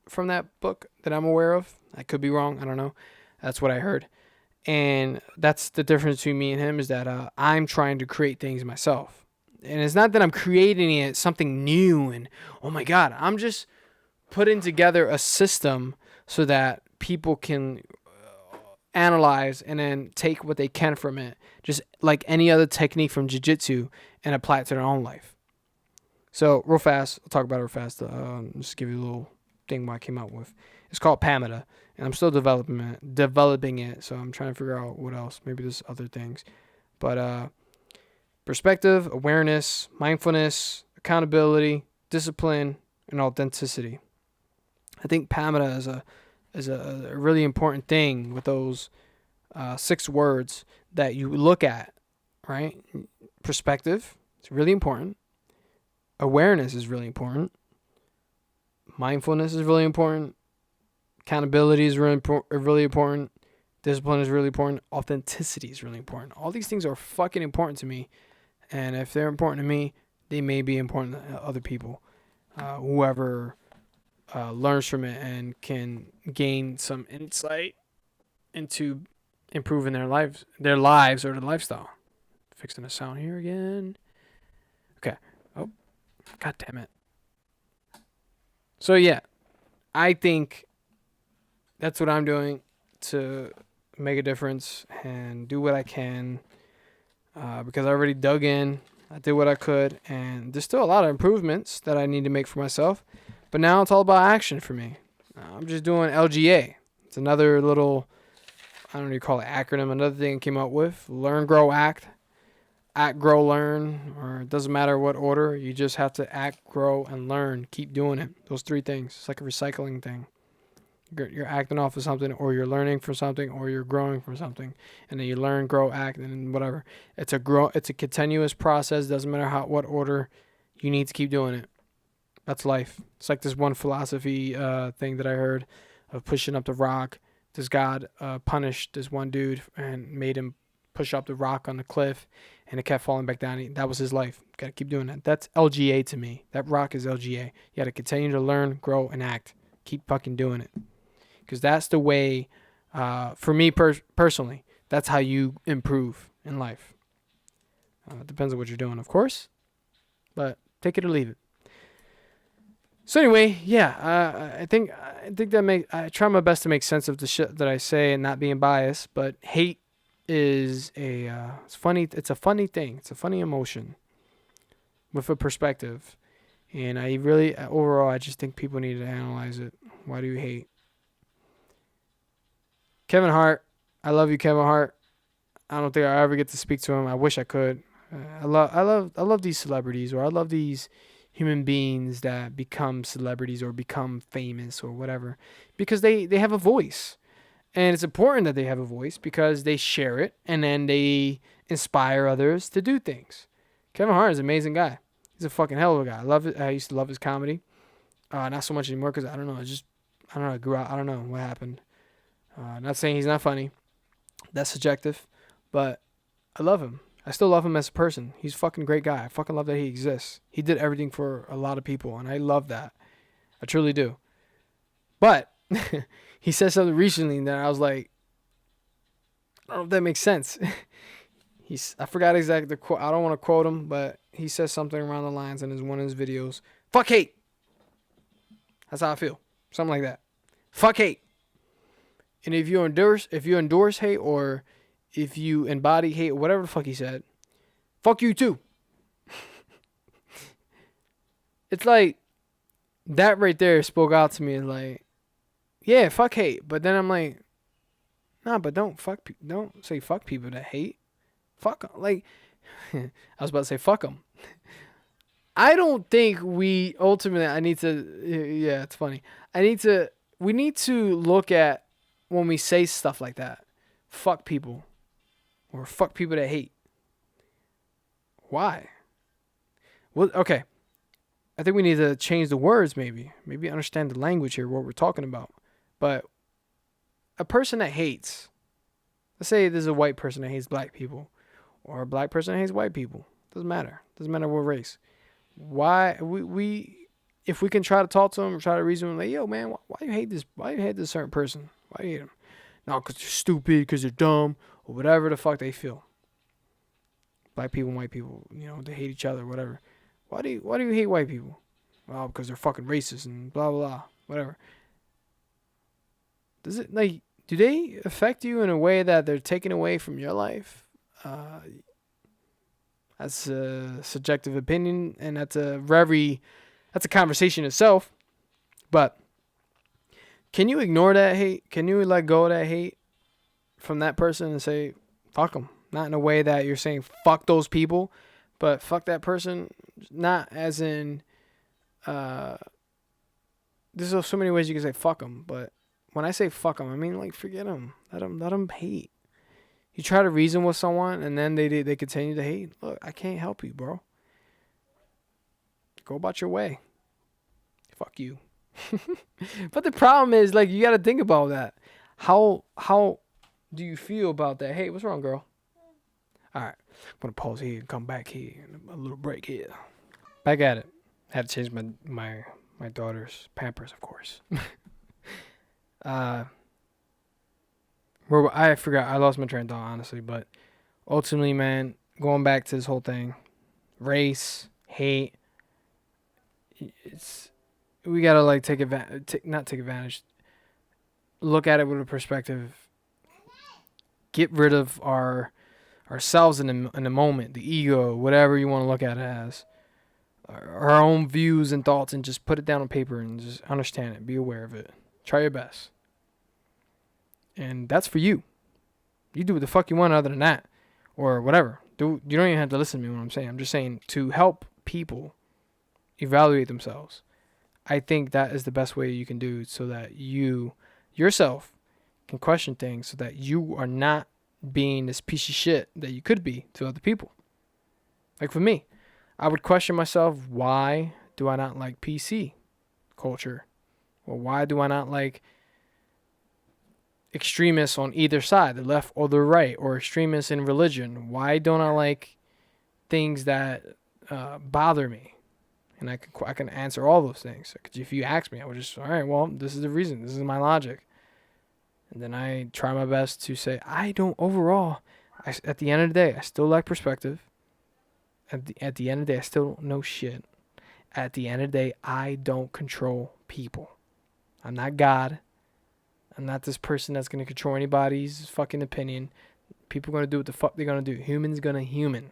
from that book that I'm aware of. I could be wrong. I don't know. That's what I heard. And that's the difference between me and him, is that I'm trying to create things myself. And it's not that I'm creating it something new and, oh my God, I'm just putting together a system so that people can analyze and then take what they can from it, just like any other technique from jiu-jitsu, and apply it to their own life. So real fast, I'll talk about it real fast. Just give you a little thing what I came up with. It's called Pamada, and I'm still developing it. So I'm trying to figure out what else. Maybe there's other things, but perspective, awareness, mindfulness, accountability, discipline, and authenticity. I think Pamada is a really important thing with those 6 words that you look at, right? Perspective, it's really important. Awareness is really important. Mindfulness is really important. Accountability is really important. Discipline is really important. Authenticity is really important. All these things are fucking important to me. And if they're important to me, they may be important to other people. Whoever learns from it and can gain some insight into improving their lives or their lifestyle. Fixing the sound here again. Okay. Oh, God damn it. So yeah, I think that's what I'm doing to make a difference and do what I can, because I already dug in. I did what I could, and there's still a lot of improvements that I need to make for myself. But now it's all about action for me. I'm just doing LGA. It's another little, I don't know what you call it, acronym. Another thing I came up with. Learn, grow, act. Act, grow, learn. Or it doesn't matter what order. You just have to act, grow, and learn. Keep doing it. Those 3 things. It's like a recycling thing. You're acting off of something, or you're learning from something, or you're growing from something. And then you learn, grow, act, and whatever. It's a continuous process. Doesn't matter what order. You need to keep doing it. That's life. It's like this one philosophy thing that I heard of pushing up the rock. This God punished this one dude and made him push up the rock on the cliff, and it kept falling back down. That was his life. Got to keep doing that. That's LGA to me. That rock is LGA. You got to continue to learn, grow, and act. Keep fucking doing it. Because that's the way, for me personally, that's how you improve in life. It depends on what you're doing, of course, but take it or leave it. So anyway, yeah, I think I try my best to make sense of the shit that I say and not being biased. But hate is it's funny. It's a funny thing. It's a funny emotion with a perspective, and I really overall I just think people need to analyze it. Why do you hate? Kevin Hart, I love you, Kevin Hart. I don't think I ever get to speak to him. I wish I could. I love these celebrities, or I love these human beings that become celebrities or become famous or whatever, because they have a voice, and it's important that they have a voice because they share it and then they inspire others to do things. Kevin Hart is an amazing guy. He's a fucking hell of a guy. I love it. I used to love his comedy. Not so much anymore because I don't know. I don't know. I grew out. I don't know what happened. Not saying he's not funny. That's subjective, but I love him. I still love him as a person. He's a fucking great guy. I fucking love that he exists. He did everything for a lot of people, and I love that. I truly do. But he said something recently that I was like, I don't know if that makes sense. I forgot exactly the quote. I don't want to quote him, but he says something around the lines in one of his videos. Fuck hate. That's how I feel. Something like that. Fuck hate. And if you endorse hate, or if you embody hate, or whatever the fuck he said, fuck you too. It's like that right there spoke out to me. Like, yeah, fuck hate. But then I'm like, nah, but don't say fuck people that hate. Fuck 'em. Like, I was about to say fuck them. I don't think we ultimately. I need to. Yeah, it's funny. We need to look at when we say stuff like that. Fuck people, or fuck people that hate. Why? Well, okay. I think we need to change the words. Maybe understand the language here. What we're talking about. But a person that hates. Let's say there's a white person that hates black people, or a black person that hates white people. Doesn't matter. Doesn't matter what race. Why we if we can try to talk to them or try to reason with them, like, yo, man, why you hate this? Why you hate this certain person? Why you hate them? No, because they're stupid, because they're dumb, or whatever the fuck they feel. Black people and white people, they hate each other, whatever. Why do you hate white people? Well, because they're fucking racist and blah, blah, blah, whatever. Do they affect you in a way that they're taking away from your life? That's a subjective opinion, and that's a conversation itself. But can you ignore that hate? Can you let go of that hate from that person and say, fuck them? Not in a way that you're saying fuck those people, but fuck that person. Not as in, there's so many ways you can say fuck them, but when I say fuck them, I mean, like, forget them. Let them hate. You try to reason with someone, and then they continue to hate. Look, I can't help you, bro. Go about your way. Fuck you. But the problem is, like, you got to think about that. How do you feel about that? Hey, what's wrong, girl? All right. I'm going to pause here and come back here. A little break here. Back at it. Had to change my daughter's Pampers, of course. I forgot. I lost my train of thought, honestly. But ultimately, man, going back to this whole thing, race, hate, we gotta like not take advantage. Look at it with a perspective. Get rid of ourselves in the moment, the ego, whatever you want to look at it as, our own views and thoughts, and just put it down on paper and just understand it. Be aware of it. Try your best. And that's for you. You do what the fuck you want other than that. Or whatever. You don't even have to listen to me when I'm saying. I'm just saying to help people evaluate themselves. I think that is the best way you can do so that you yourself can question things so that you are not being this piece of shit that you could be to other people. Like for me, I would question myself, why do I not like PC culture? Or why do I not like extremists on either side, the left or the right, or extremists in religion? Why don't I like things that bother me? And I can answer all those things. Because if you ask me, I would just, all right, well, this is the reason. This is my logic. And then I try my best to say, at the end of the day, I still lack perspective. At the end of the day, I still don't know shit. At the end of the day, I don't control people. I'm not God. I'm not this person that's going to control anybody's fucking opinion. People are going to do what the fuck they're going to do. Humans going to human.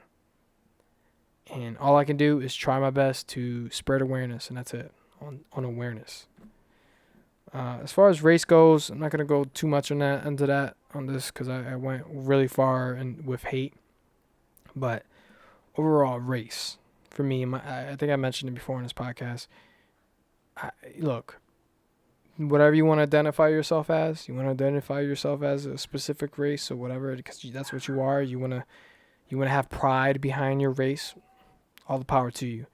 And all I can do is try my best to spread awareness, and that's it, on awareness. As far as race goes, I'm not going to go too much on this because I went really far with hate. But overall race for me. I think I mentioned it before in this podcast. Look, whatever you want to identify yourself as, you want to identify yourself as a specific race or whatever, because that's what you are. You want to have pride behind your race. All the power to you.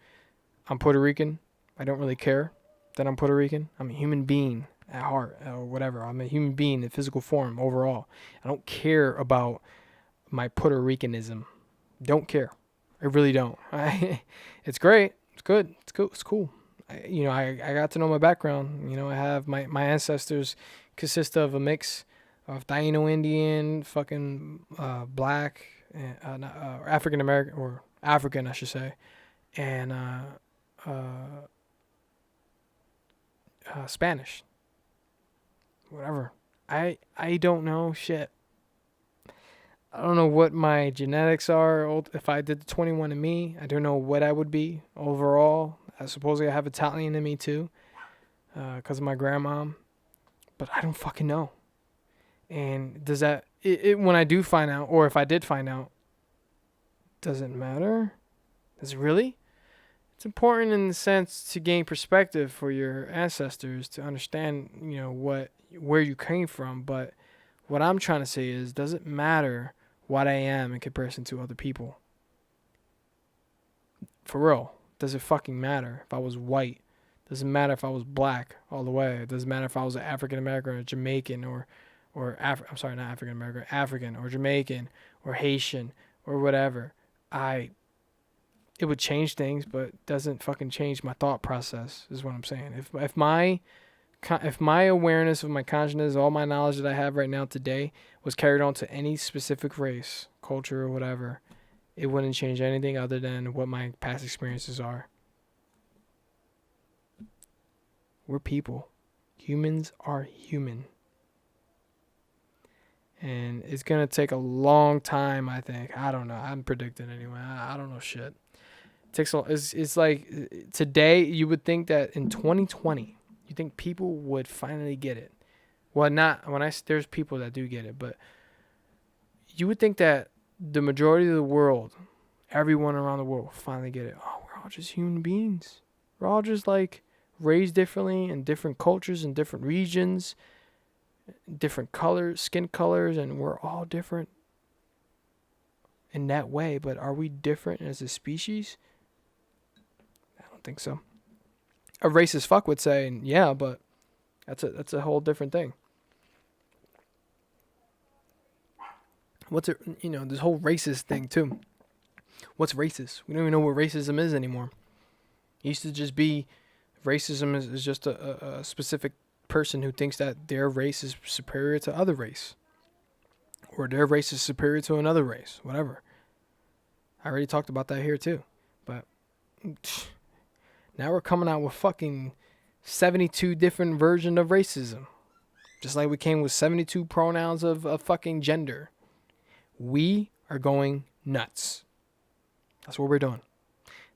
I'm Puerto Rican. I don't really care that I'm Puerto Rican. I'm a human being at heart or whatever. I'm a human being in physical form overall. I don't care about my Puerto Ricanism. Don't care. I really don't. It's great. It's good. It's cool. It's cool. I got to know my background. I have my ancestors consist of a mix of Taino Indian, fucking black, African American, or African, I should say, and Spanish. Whatever. I don't know shit. I don't know what my genetics are. If I did the 21andMe, I don't know what I would be overall. I suppose I have Italian in me too, because of my grandmom. But I don't fucking know. And does that when I do find out, or if I did find out, does it matter? Does it really? It's important in the sense to gain perspective for your ancestors to understand, where you came from. But what I'm trying to say is, does it matter what I am in comparison to other people? For real, does it fucking matter if I was white? Doesn't matter if I was black all the way. It doesn't matter if I was an African American or Jamaican I'm sorry, not African American, African or Jamaican or Haitian or whatever. It would change things, but doesn't fucking change my thought process, is what I'm saying. If my awareness of my consciousness, all my knowledge that I have right now today was carried on to any specific race, culture, or whatever, it wouldn't change anything other than what my past experiences are. We're people. Humans are human. And it's going to take a long time, I think. I don't know. I'm predicting anyway. I don't know shit. It's like today you would think that in 2020 you think people would finally get it. Well, not when there's people that do get it, but you would think that the majority of the world, everyone around the world, will finally get it. Oh, we're all just human beings. We're all just like raised differently in different cultures and different regions, different colors, skin colors, and we're all different in that way. But are we different as a species? I don't think so. A racist fuck would say, yeah, but that's a whole different thing. What's it? This whole racist thing too. What's racist? We don't even know what racism is anymore. It used to just be racism is just a specific person who thinks that their race is superior to other race, or their race is superior to another race, whatever. I already talked about that here too, but now we're coming out with fucking 72 different versions of racism, just like we came with 72 pronouns of fucking gender. We are going nuts. That's what we're doing.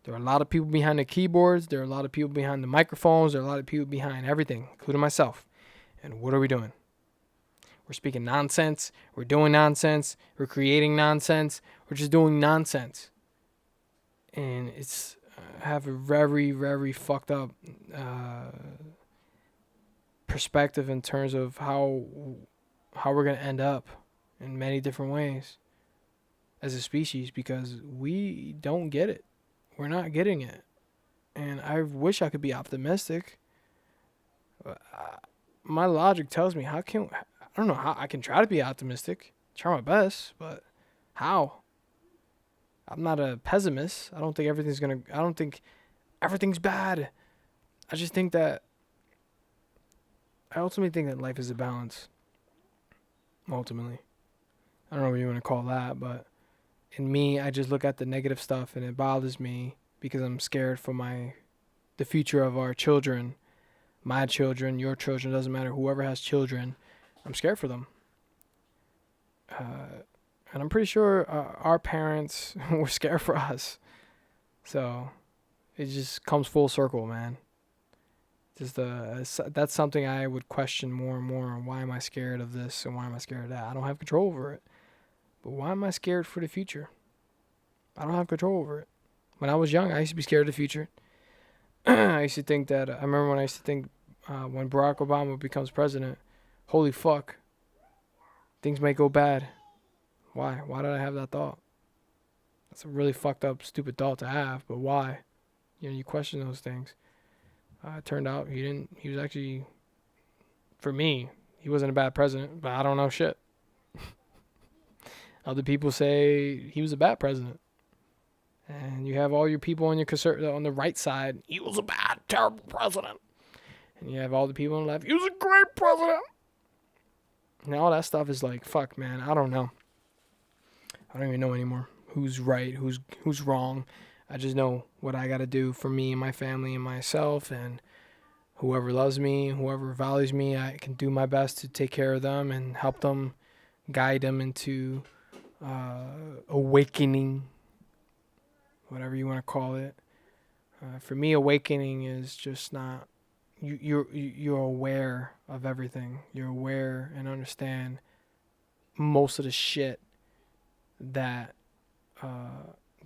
There are a lot of people behind the keyboards. There are a lot of people behind the microphones. There are a lot of people behind everything, including myself. And what are we doing? We're speaking nonsense. We're doing nonsense. We're creating nonsense. We're just doing nonsense. And it's have a very, very fucked up perspective in terms of how we're going to end up in many different ways as a species, because we don't get it. We're not getting it. And I wish I could be optimistic. My logic tells me I don't know how I can try to be optimistic. Try my best, but how? I'm not a pessimist. I don't think everything's bad. I just think that I ultimately think that life is a balance. Ultimately. I don't know what you want to call that, but in me, I just look at the negative stuff and it bothers me because I'm scared for the future of our children, my children, your children, doesn't matter, whoever has children, I'm scared for them. And I'm pretty sure our parents were scared for us. So it just comes full circle, man. That's something I would question more and more. Why am I scared of this and why am I scared of that? I don't have control over it. But why am I scared for the future? I don't have control over it. When I was young, I used to be scared of the future. I used to think that, I remember when I used to think when Barack Obama becomes president, holy fuck, things might go bad. Why? Why did I have that thought? That's a really fucked up, stupid thought to have, but why? You know, you question those things. It turned out he didn't. He was actually, for me, he wasn't a bad president, but I don't know shit. Other people say he was a bad president. And you have all your people on on the right side, he was a bad, terrible president. And you have all the people on the left, he was a great president. And all that stuff is like, fuck, man, I don't know. I don't even know anymore who's right, who's wrong. I just know what I got to do for me and my family and myself, and whoever loves me, whoever values me, I can do my best to take care of them and help them, guide them into awakening, whatever you want to call it. For me, awakening is just not, you're aware of everything. You're aware and understand most of the shit that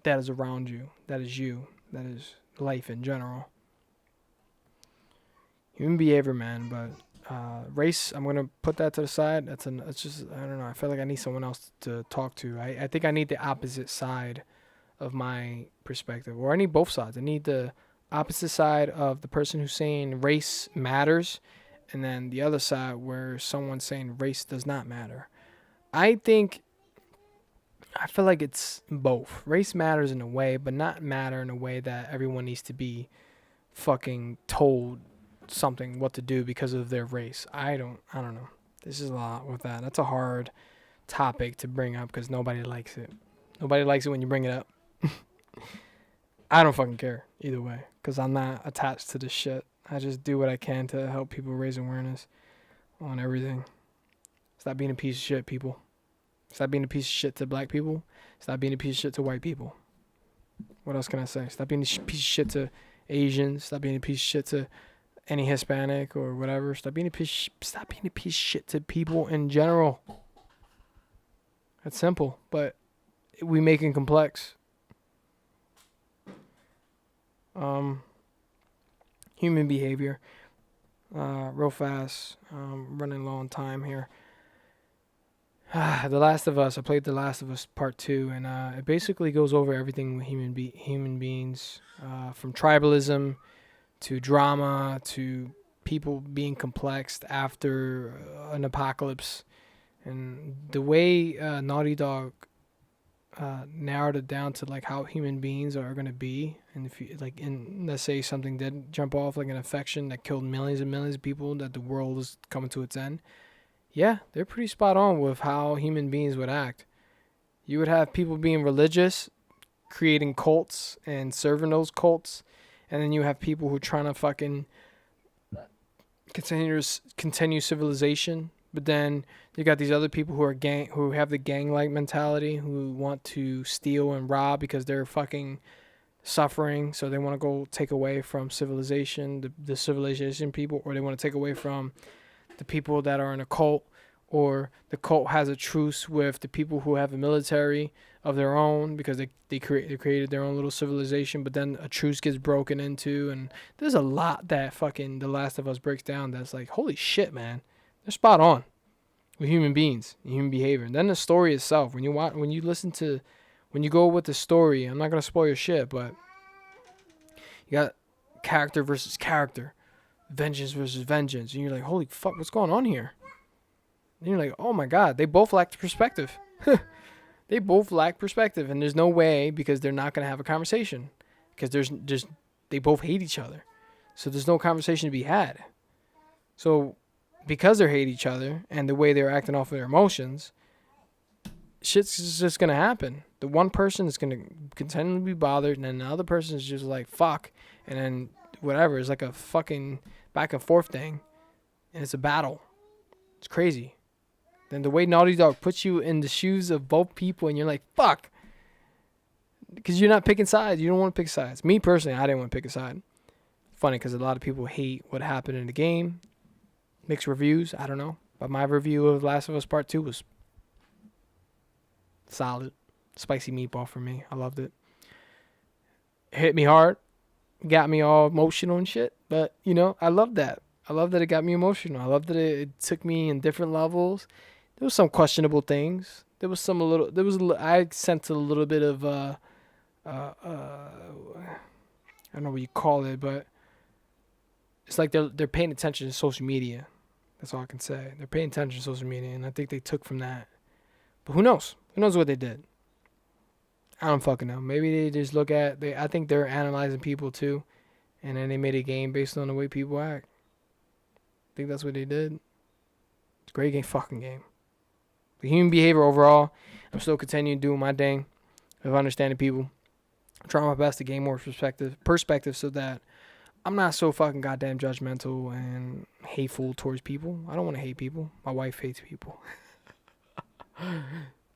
that is around you, that is you, that is life in general. Human behavior, man, but race, I'm gonna put that to the side. It's just, I don't know. I feel like I need someone else to talk to. I think I need the opposite side of my perspective, or I need both sides. I need the opposite side of the person who's saying race matters, and then the other side where someone's saying race does not matter. I feel like it's both. Race matters in a way, but not matter in a way that everyone needs to be fucking told something what to do because of their race. I don't know. This is a lot with that. That's a hard topic to bring up because nobody likes it. Nobody likes it when you bring it up. I don't fucking care either way because I'm not attached to this shit. I just do what I can to help people raise awareness on everything. Stop being a piece of shit, people. Stop being a piece of shit to black people. Stop being a piece of shit to white people. What else can I say? Stop being a piece of shit to Asians. Stop being a piece of shit to any Hispanic or whatever. Stop being a piece of shit to people in general. That's simple, but we make it complex. Human behavior. Real fast. Running low on time here. The Last of Us. I played The Last of Us Part 2, and it basically goes over everything with human beings, from tribalism to drama to people being complexed after an apocalypse. And the way Naughty Dog narrowed it down to like how human beings are going to be, and if you like, let's say something did jump off, like an infection that killed millions and millions of people, that the world is coming to its end. Yeah, they're pretty spot on with how human beings would act. You would have people being religious, creating cults and serving those cults, and then you have people who are trying to fucking continue civilization. But then you got these other people who have the gang-like mentality, who want to steal and rob because they're fucking suffering, so they want to go take away from civilization, the civilization people, or they want to take away from the people that are in a cult, or the cult has a truce with the people who have a military of their own because they created their own little civilization, but then a truce gets broken into, and there's a lot that fucking The Last of Us breaks down that's like, holy shit, man. They're spot on with human beings and human behavior. And then the story itself, when you go with the story, I'm not going to spoil your shit, but you got character versus character, vengeance versus vengeance, and you're like, holy fuck, what's going on here? And you're like, oh my god, they both lack perspective. They both lack perspective, and there's no way, because they're not going to have a conversation, because they both hate each other, so there's no conversation to be had. So because they hate each other and the way they're acting off of their emotions, shit's just going to happen. The one person is going to continually be bothered, and then the other person is just like, fuck, and then whatever. It's like a fucking back and forth thing, and it's a battle. It's crazy. Then the way Naughty Dog puts you in the shoes of both people, and you're like, fuck, because you're not picking sides. You don't want to pick sides. Me personally, I didn't want to pick a side. Funny, because a lot of people hate what happened in the game. Mixed reviews, I don't know. But my review of Last of Us Part 2 was solid. Spicy meatball for me. I loved it. It hit me hard. Got me all emotional and shit. But, you know, I love that. I love that it got me emotional. I love that it took me in different levels. There was some questionable things. I sensed a little bit of, I don't know what you call it, but it's like they're paying attention to social media. That's all I can say. They're paying attention to social media, and I think they took from that. But who knows? Who knows what they did? I don't fucking know. Maybe they just I think they're analyzing people too, and then they made a game based on the way people act. I think that's what they did. It's a great game, fucking game. The human behavior overall, I'm still continuing doing my thing of understanding people. I'm trying my best to gain more perspective so that I'm not so fucking goddamn judgmental and hateful towards people. I don't want to hate people. My wife hates people.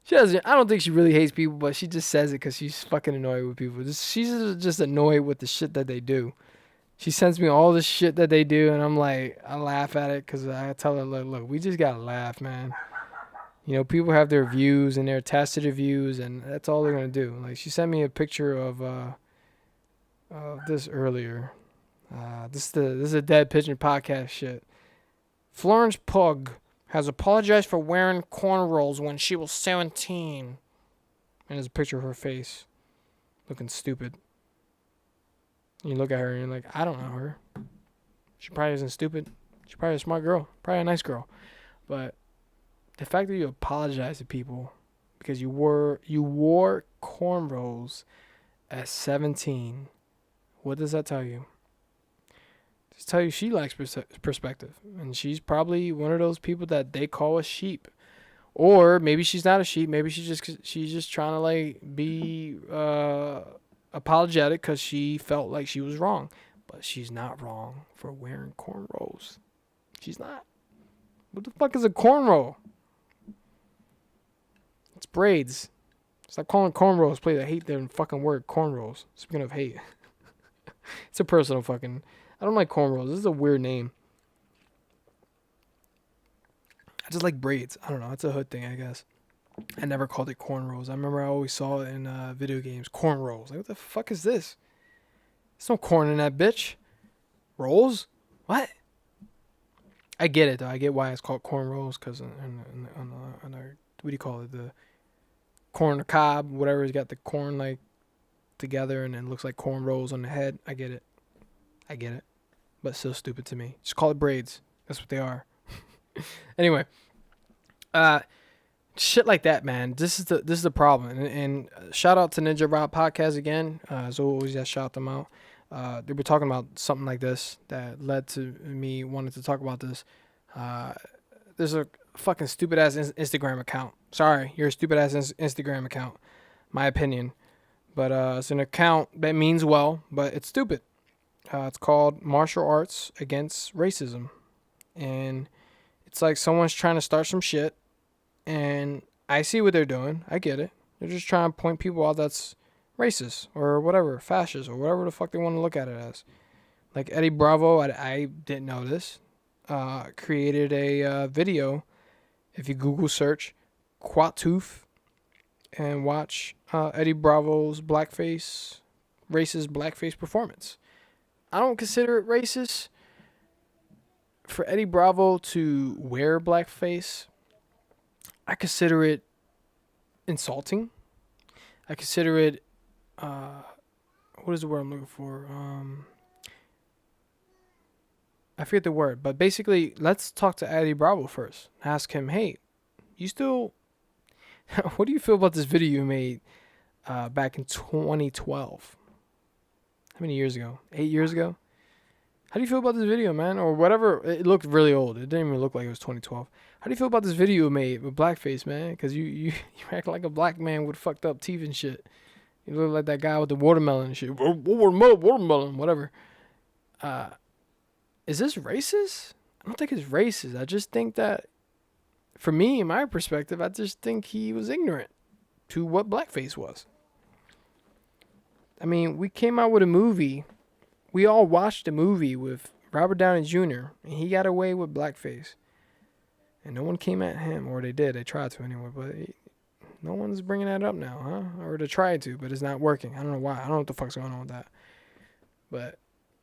She doesn't. I don't think she really hates people, but she just says it because she's fucking annoyed with people. She's just annoyed with the shit that they do. She sends me all the shit that they do, and I'm like, I laugh at it because I tell her, look, we just gotta laugh, man. You know, people have their views and they're attached to their views, and that's all they're gonna do. Like, she sent me a picture of this earlier. This is a Dead Pigeon podcast shit. Florence Pugh has apologized for wearing cornrows when she was 17. And there's a picture of her face looking stupid. You look at her and you're like, I don't know her. She probably isn't stupid. She's probably a smart girl. Probably a nice girl. But the fact that you apologize to people because you wore cornrows at 17, what does that tell you? Just tell you she lacks perspective, and she's probably one of those people that they call a sheep, or maybe she's not a sheep. Maybe she's just trying to like be apologetic because she felt like she was wrong, but she's not wrong for wearing cornrows. She's not. What the fuck is a cornrow? It's braids. Stop calling cornrows. Please, I hate their fucking word, cornrows. Speaking of hate, it's a personal fucking. I don't like cornrows. This is a weird name. I just like braids. I don't know. It's a hood thing, I guess. I never called it cornrows. I remember I always saw it in video games. Cornrows. Like, what the fuck is this? There's no corn in that bitch. Rolls? What? I get it, though. I get why it's called cornrows. Because on our, what do you call it? The corn or cob, whatever. It's got the corn, like, together. And it looks like cornrows on the head. I get it. But still stupid to me. Just call it braids. That's what they are. Anyway, shit like that, man. This is the problem. And shout out to Ninja Rob Podcast again. As always, I shout them out. They were talking about something like this that led to me wanting to talk about this. There's a fucking stupid ass Instagram account. Sorry, you're a stupid ass Instagram account. My opinion, but it's an account that means well, but it's stupid. It's called Martial Arts Against Racism. And it's like someone's trying to start some shit. And I see what they're doing. I get it. They're just trying to point people out that's racist or whatever, fascist or whatever the fuck they want to look at it as. Like Eddie Bravo, I didn't know this, created a video. If you Google search Quatooth and watch Eddie Bravo's racist blackface performance. I don't consider it racist for Eddie Bravo to wear blackface. I consider it insulting. I consider it, what is the word I'm looking for? I forget the word, but basically, let's talk to Eddie Bravo first. Ask him, hey, you still, what do you feel about this video you made back in 2012? How many years ago? 8 years ago? How do you feel about this video, man? Or whatever. It looked really old. It didn't even look like it was 2012. How do you feel about this video you made with blackface, man? Because you act like a black man with fucked up teeth and shit. You look like that guy with the watermelon and shit. Watermelon, whatever. Is this racist? I don't think it's racist. I just think that, for me, in my perspective, I just think he was ignorant to what blackface was. I mean, we came out with a movie. We all watched a movie with Robert Downey Jr. and he got away with blackface. And no one came at him, or they did. They tried to anyway, but No one's bringing that up now, huh? Or to try to, but it's not working. I don't know why. I don't know what the fuck's going on with that. But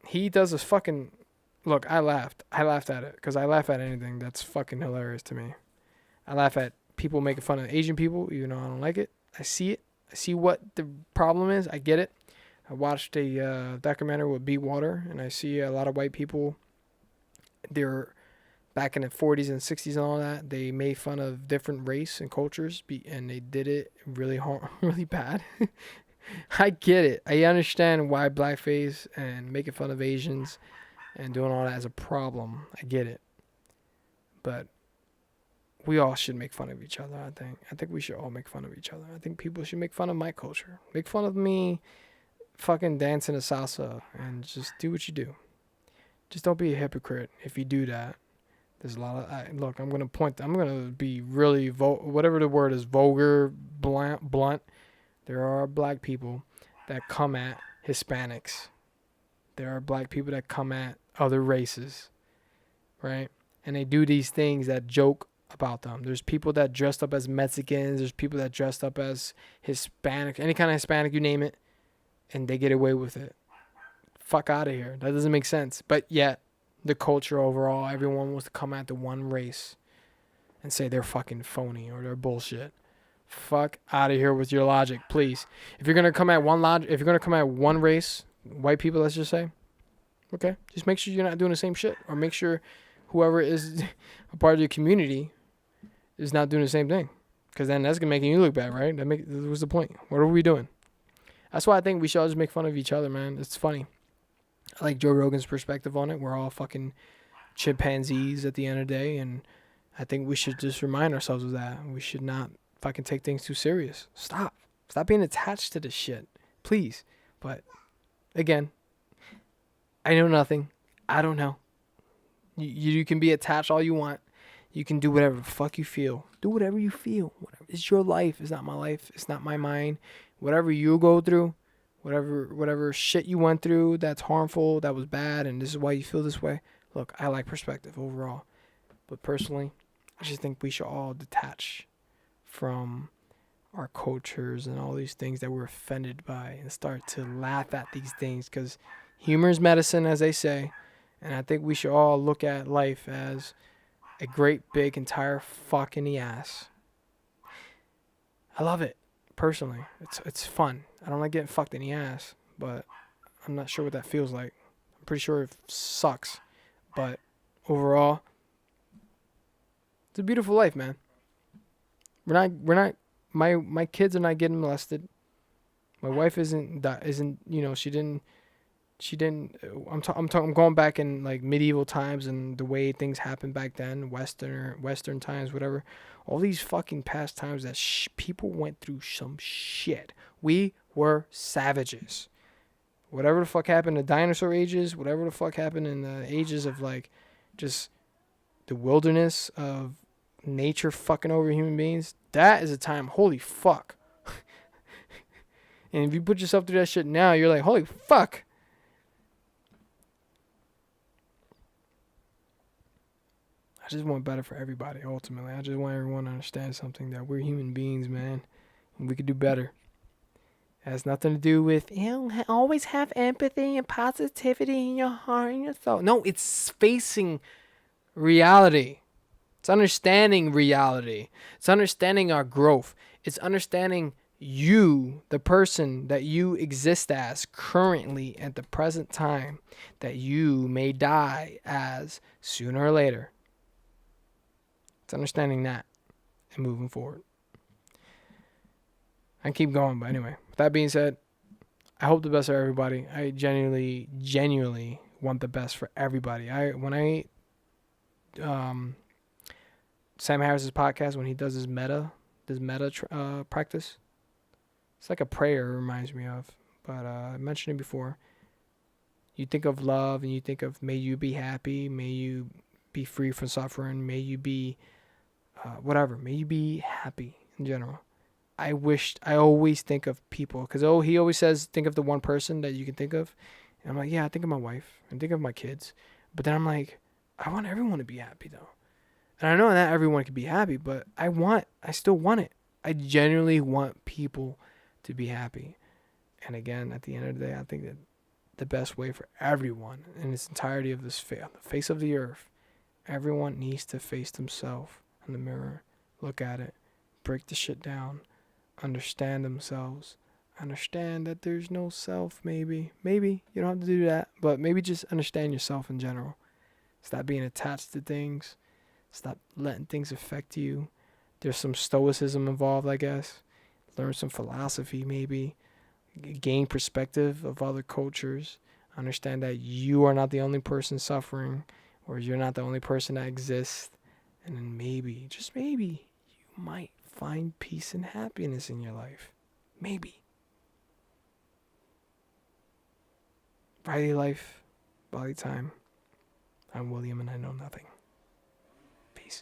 he does this fucking... Look, I laughed. I laughed at it because I laugh at anything that's fucking hilarious to me. I laugh at people making fun of Asian people, even though I don't like it. I see it. I see what the problem is. I get it. I watched a documentary with Beat Water, and I see a lot of white people. They're back in the 40s and 60s and all that. They made fun of different race and cultures, and they did it really really bad. I get it. I understand why blackface and making fun of Asians and doing all that is a problem. I get it. But we all should make fun of each other, I think. I think we should all make fun of each other. I think people should make fun of my culture. Make fun of me fucking dancing a salsa and just do what you do. Just don't be a hypocrite if you do that. There's a lot of... look, I'm going to be really... whatever the word is, vulgar, blunt. There are black people that come at Hispanics. There are black people that come at other races, right? And they do these things that joke about them. There's people that dressed up as Mexicans. There's people that dressed up as Hispanic, any kind of Hispanic, you name it, and they get away with it. Fuck out of here. That doesn't make sense. But yet, the culture overall, everyone wants to come at the one race and say they're fucking phony or they're bullshit. Fuck out of here with your logic, please. If you're gonna come at one race, white people, let's just say, okay, just make sure you're not doing the same shit, or make sure whoever is a part of your community is not doing the same thing, because then that's gonna make you look bad, right? What's the point? What are we doing? That's why I think we should all just make fun of each other, man. It's funny. I like Joe Rogan's perspective on it. We're all fucking chimpanzees at the end of the day, and I think we should just remind ourselves of that. We should not fucking take things too serious. Stop being attached to this shit, please. But again, I know nothing. I don't know. You can be attached all you want. You can do whatever the fuck you feel. Do whatever you feel. It's your life. It's not my life. It's not my mind. Whatever you go through, whatever shit you went through that's harmful, that was bad, and this is why you feel this way. Look, I like perspective overall. But personally, I just think we should all detach from our cultures and all these things that we're offended by and start to laugh at these things, because humor is medicine, as they say. And I think we should all look at life as a great big entire fuck in the ass. I love it, personally. It's fun. I don't like getting fucked in the ass, but I'm not sure what that feels like. I'm pretty sure it sucks, but overall, it's a beautiful life, man. My kids are not getting molested. My wife isn't, I'm going back in like medieval times and the way things happened back then, Western times, whatever. All these fucking past times that people went through some shit. We were savages. Whatever the fuck happened in the dinosaur ages, whatever the fuck happened in the ages of like just the wilderness of nature fucking over human beings, that is a time, holy fuck. And if you put yourself through that shit now, you're like, holy fuck. I just want better for everybody, ultimately. I just want everyone to understand something, that we're human beings, man, and we could do better. It has nothing to do with, always have empathy and positivity in your heart and your soul. No, it's facing reality. It's understanding reality. It's understanding our growth. It's understanding you, the person that you exist as currently at the present time, that you may die as sooner or later. It's understanding that and moving forward. I keep going, but anyway, with that being said, I hope the best for everybody. I genuinely want the best for everybody. Sam Harris's podcast, when he does his meta practice, it's like a prayer, it reminds me of. But I mentioned it before. You think of love and you think of, may you be happy, may you be free from suffering, may you be whatever, may you be happy in general. I always think of people, because he always says, think of the one person that you can think of. And I'm like, yeah, I think of my wife, and think of my kids. But then I'm like, I want everyone to be happy though. And I know not everyone can be happy, but I still want it. I genuinely want people to be happy. And again, at the end of the day, I think that the best way for everyone in its entirety of this the face of the earth, everyone needs to face themselves in the mirror, look at it, break the shit down, understand themselves, understand that there's no self. Maybe you don't have to do that, but maybe just understand yourself in general. Stop being attached to things. Stop letting things affect you. There's some stoicism involved, I guess. Learn some philosophy, maybe. Gain perspective of other cultures. Understand that you are not the only person suffering, or you're not the only person that exists. And then maybe, just maybe, you might find peace and happiness in your life. Maybe. Body life, body time. I'm William and I know nothing.